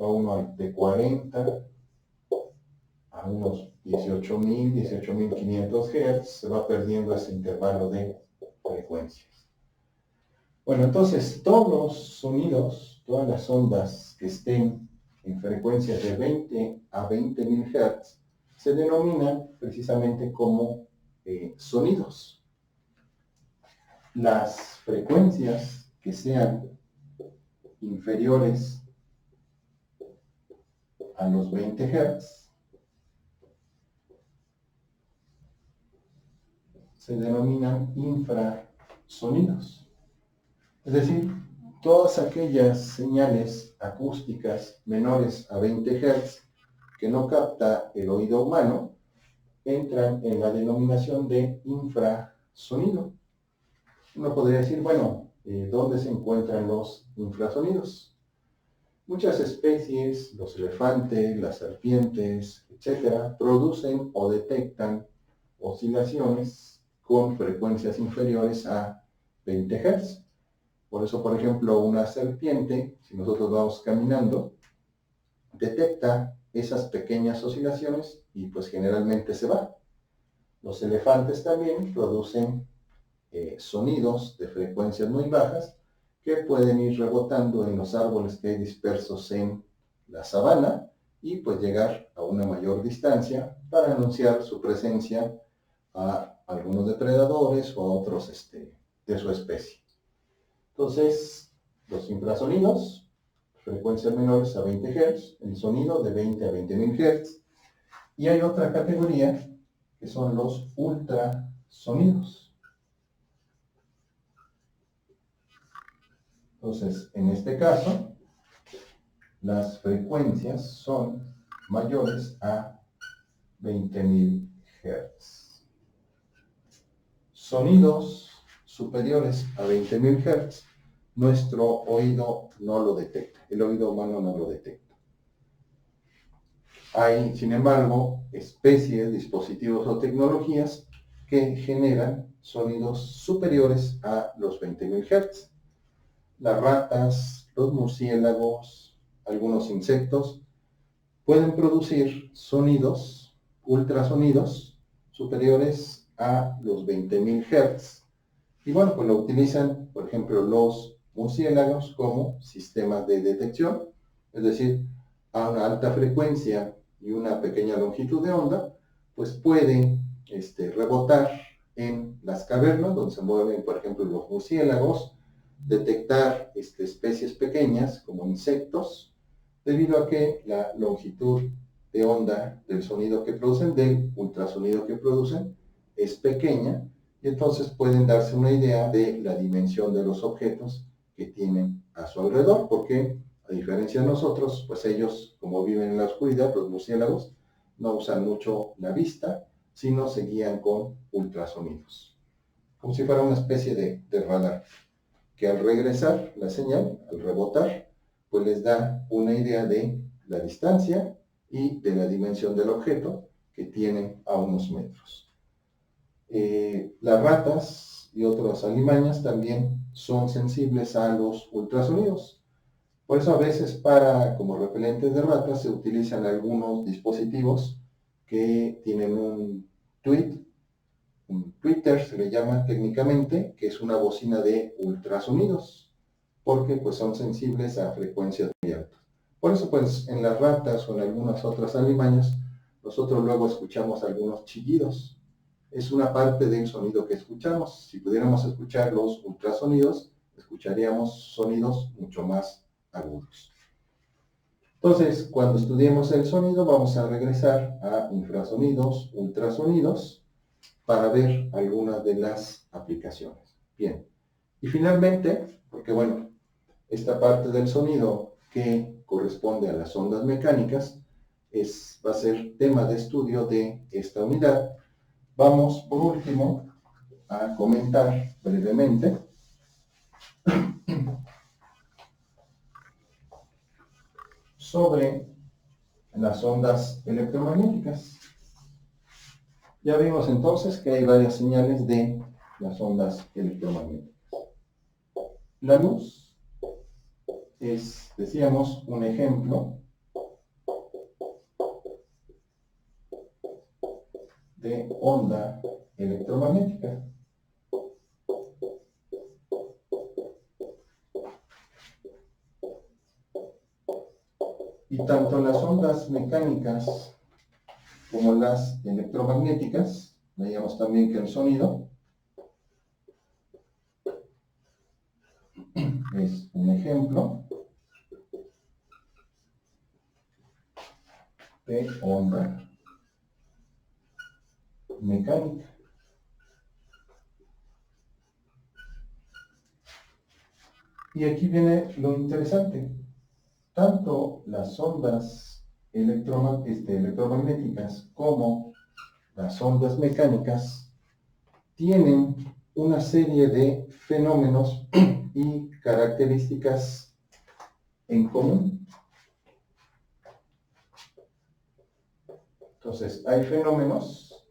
va uno de 40 a unos 18.500 Hz, se va perdiendo ese intervalo de frecuencias. Bueno, entonces todos los sonidos, todas las ondas que estén en frecuencias de 20 a 20.000 Hz se denominan precisamente como sonidos. Las frecuencias que sean inferiores a los 20 Hz se denominan infrasonidos. Es decir, todas aquellas señales acústicas menores a 20 Hz que no capta el oído humano entran en la denominación de infrasonido. Uno podría decir, bueno, ¿dónde se encuentran los infrasonidos? Muchas especies, los elefantes, las serpientes, etcétera, producen o detectan oscilaciones con frecuencias inferiores a 20 Hz. Por eso, por ejemplo, una serpiente, si nosotros vamos caminando, detecta esas pequeñas oscilaciones y pues generalmente se va. Los elefantes también producen sonidos de frecuencias muy bajas que pueden ir rebotando en los árboles que hay dispersos en la sabana y pues llegar a una mayor distancia para anunciar su presencia a algunos depredadores o a otros de su especie. Entonces, los infrasonidos, frecuencias menores a 20 Hz, el sonido de 20 a 20.000 Hz, y hay otra categoría que son los ultrasonidos. Entonces, en este caso, las frecuencias son mayores a 20.000 Hz. Sonidos superiores a 20.000 Hz, nuestro oído no lo detecta, el oído humano no lo detecta. Hay, sin embargo, especies, dispositivos o tecnologías que generan sonidos superiores a los 20.000 Hz. Las ratas, los murciélagos, algunos insectos pueden producir sonidos, ultrasonidos, superiores a los 20.000 Hz. Y bueno, pues lo utilizan, por ejemplo, los murciélagos como sistemas de detección, es decir, a una alta frecuencia y una pequeña longitud de onda, pues pueden rebotar en las cavernas donde se mueven, por ejemplo, los murciélagos, detectar especies pequeñas como insectos, debido a que la longitud de onda del sonido que producen, del ultrasonido que producen, es pequeña, y entonces pueden darse una idea de la dimensión de los objetos que tienen a su alrededor, porque a diferencia de nosotros, pues ellos, como viven en la oscuridad, los murciélagos, no usan mucho la vista, sino se guían con ultrasonidos, como si fuera una especie de radar, que al regresar la señal, al rebotar, pues les da una idea de la distancia y de la dimensión del objeto que tienen a unos metros. Las ratas y otras alimañas también son sensibles a los ultrasonidos. Por eso a veces como repelentes de ratas se utilizan algunos dispositivos que tienen un tweeter se le llama técnicamente, que es una bocina de ultrasonidos, porque pues son sensibles a frecuencias muy altas. Por eso pues en las ratas o en algunas otras alimañas nosotros luego escuchamos algunos chillidos. Es una parte del sonido que escuchamos. Si pudiéramos escuchar los ultrasonidos, escucharíamos sonidos mucho más agudos. Entonces, cuando estudiemos el sonido, vamos a regresar a infrasonidos, ultrasonidos, para ver algunas de las aplicaciones. Bien, y finalmente, porque bueno, esta parte del sonido que corresponde a las ondas mecánicas va a ser tema de estudio de esta unidad. Vamos, por último, a comentar brevemente sobre las ondas electromagnéticas. Ya vimos entonces que hay varias señales de las ondas electromagnéticas. La luz es, decíamos, un ejemplo de onda electromagnética. Y tanto las ondas mecánicas como las electromagnéticas, veíamos también que el sonido es un ejemplo de onda mecánica. Y aquí viene lo interesante. Tanto las ondas electromagnéticas como las ondas mecánicas tienen una serie de fenómenos y características en común. Entonces, hay fenómenos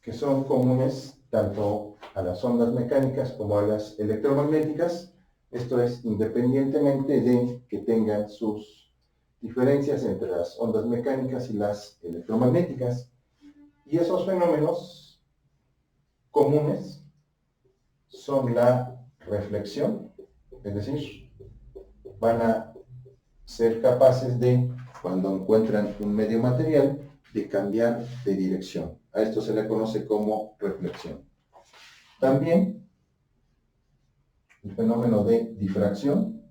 que son comunes tanto a las ondas mecánicas como a las electromagnéticas. Esto es independientemente de que tengan sus diferencias entre las ondas mecánicas y las electromagnéticas. Y esos fenómenos comunes son la reflexión, es decir, van a ser capaces de, cuando encuentran un medio material, de cambiar de dirección. A esto se le conoce como reflexión. También el fenómeno de difracción,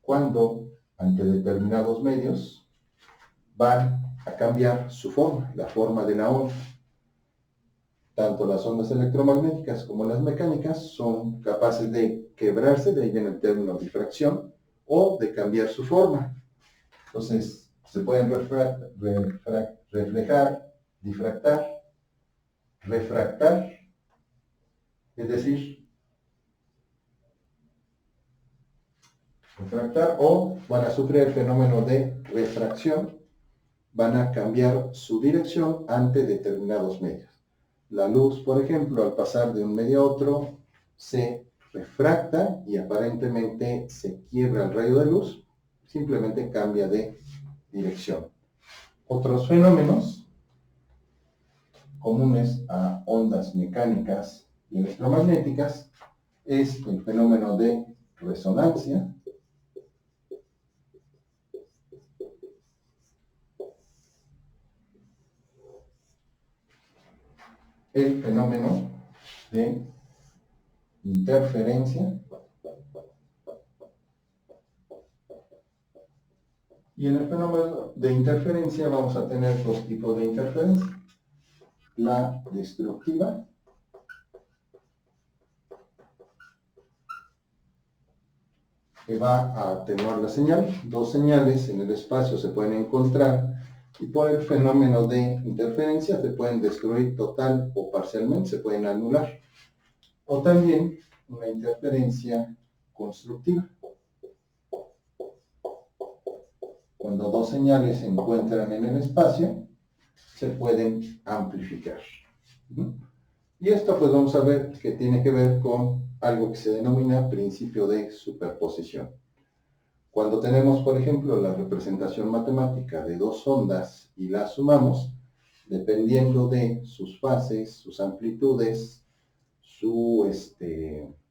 cuando ante determinados medios van a cambiar su forma, la forma de la onda. Tanto las ondas electromagnéticas como las mecánicas son capaces de quebrarse, de ahí viene el término difracción, o de cambiar su forma. Entonces, se pueden reflejar, difractar, refractar, es decir, refractar, o van a sufrir el fenómeno de refracción, van a cambiar su dirección ante determinados medios. La luz, por ejemplo, al pasar de un medio a otro, se refracta y aparentemente se quiebra el rayo de luz, simplemente cambia de dirección. Otros fenómenos comunes a ondas mecánicas y electromagnéticas es el fenómeno de resonancia, el fenómeno de interferencia y en el fenómeno de interferencia vamos a tener dos tipos de interferencia: la destructiva que va a atenuar la señal. Dos señales en el espacio se pueden encontrar y por el fenómeno de interferencia se pueden destruir total o parcialmente, se pueden anular. O también una interferencia constructiva, cuando dos señales se encuentran en el espacio, se pueden amplificar. Y esto pues vamos a ver que tiene que ver con algo que se denomina principio de superposición. Cuando tenemos, por ejemplo, la representación matemática de dos ondas y las sumamos, dependiendo de sus fases, sus amplitudes, su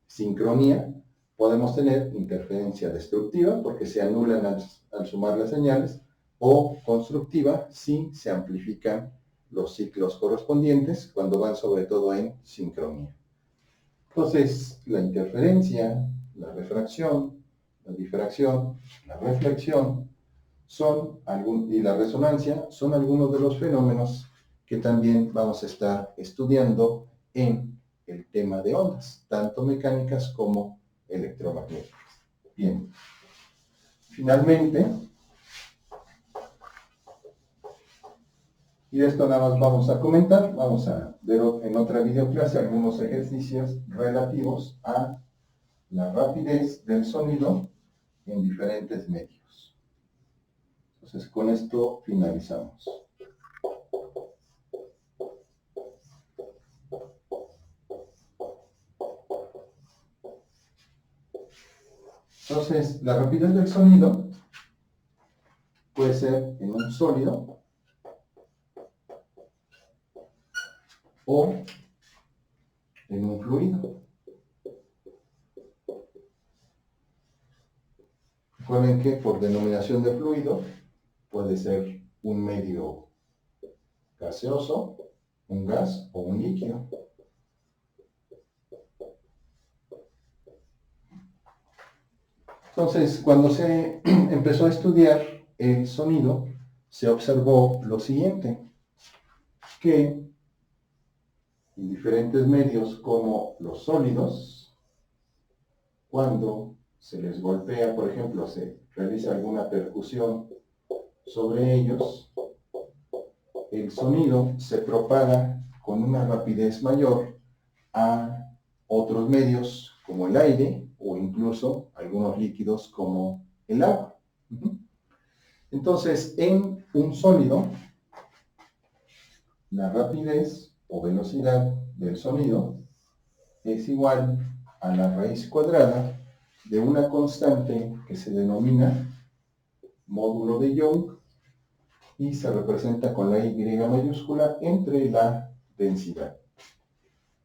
sincronía, podemos tener interferencia destructiva porque se anulan al sumar las señales, o constructiva si se amplifican los ciclos correspondientes cuando van sobre todo en sincronía. Entonces, la interferencia la refracción, la difracción, la reflexión y la resonancia son algunos de los fenómenos que también vamos a estar estudiando en el tema de ondas, tanto mecánicas como electromagnéticas. Bien, finalmente, y de esto nada más vamos a comentar, vamos a ver en otra videoclase algunos ejercicios relativos a la rapidez del sonido en diferentes medios. Entonces, con esto finalizamos. Entonces, la rapidez del sonido puede ser en un sólido o en un fluido. Recuerden que por denominación de fluido puede ser un medio gaseoso, un gas o un líquido. Entonces, cuando se empezó a estudiar el sonido, se observó lo siguiente, que en diferentes medios como los sólidos, cuando se les golpea, por ejemplo, se realiza alguna percusión sobre ellos, el sonido se propaga con una rapidez mayor a otros medios como el aire o incluso algunos líquidos como el agua. Entonces, en un sólido, la rapidez o velocidad del sonido es igual a la raíz cuadrada de una constante que se denomina módulo de Young y se representa con la Y mayúscula entre la densidad.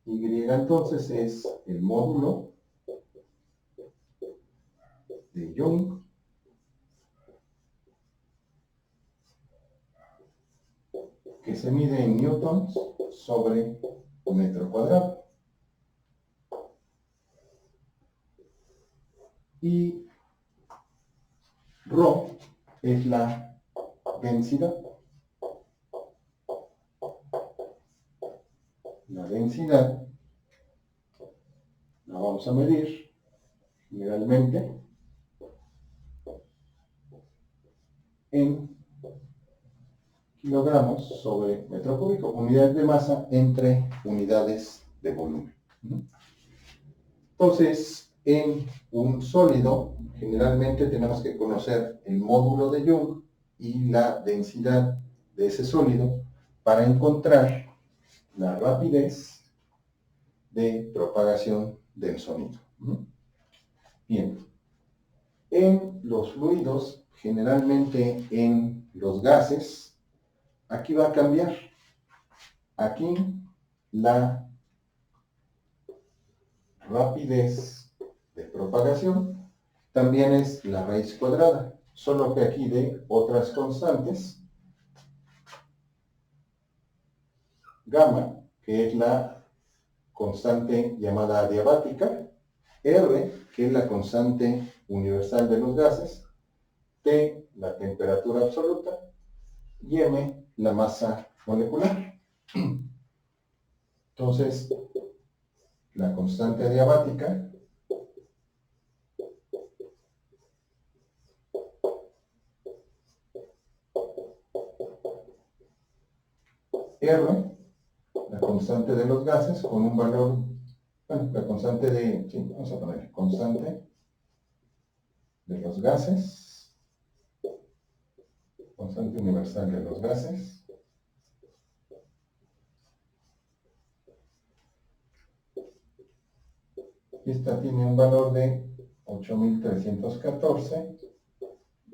Y entonces es el módulo de Young que se mide en newtons sobre metro cuadrado. Y Rho es la densidad. La densidad la vamos a medir generalmente en kilogramos sobre metro cúbico, unidades de masa entre unidades de volumen. Entonces, en un sólido, generalmente tenemos que conocer el módulo de Young y la densidad de ese sólido para encontrar la rapidez de propagación del sonido. Bien, en los fluidos, generalmente en los gases, aquí va a cambiar. Aquí la rapidez de propagación también es la raíz cuadrada, solo que aquí de otras constantes, gamma, que es la constante llamada adiabática, R, que es la constante universal de los gases, T, la temperatura absoluta, y M, la masa molecular. Entonces, la constante adiabática R, la constante de los gases con un valor, bueno, la constante de, sí, vamos a poner constante de los gases, constante universal de los gases, esta tiene un valor de 8314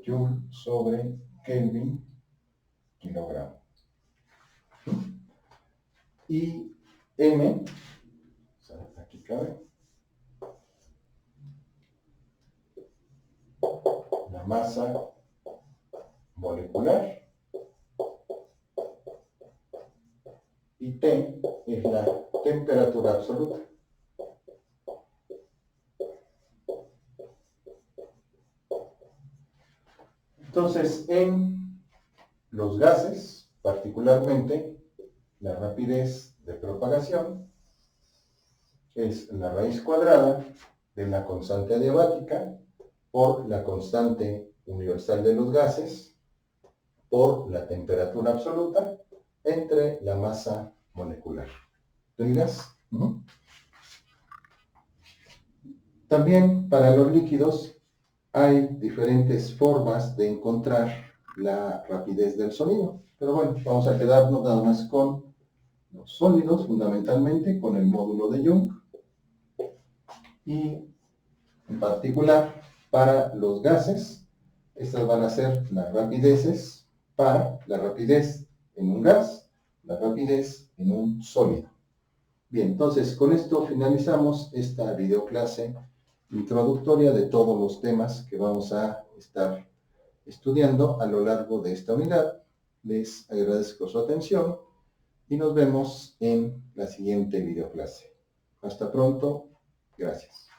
Joule sobre Kelvin kilogramo. Y M, aquí cabe, la masa molecular, y T es la temperatura absoluta. Entonces, en los gases, particularmente, la rapidez de propagación es la raíz cuadrada de la constante adiabática por la constante universal de los gases por la temperatura absoluta entre la masa molecular del gas. También para los líquidos hay diferentes formas de encontrar la rapidez del sonido. Pero bueno, vamos a quedarnos nada más con los sólidos, fundamentalmente con el módulo de Young. Y en particular para los gases, estas van a ser las rapideces para la rapidez en un gas, la rapidez en un sólido. Bien, entonces con esto finalizamos esta videoclase introductoria de todos los temas que vamos a estar estudiando a lo largo de esta unidad. Les agradezco su atención y nos vemos en la siguiente videoclase. Hasta pronto. Gracias.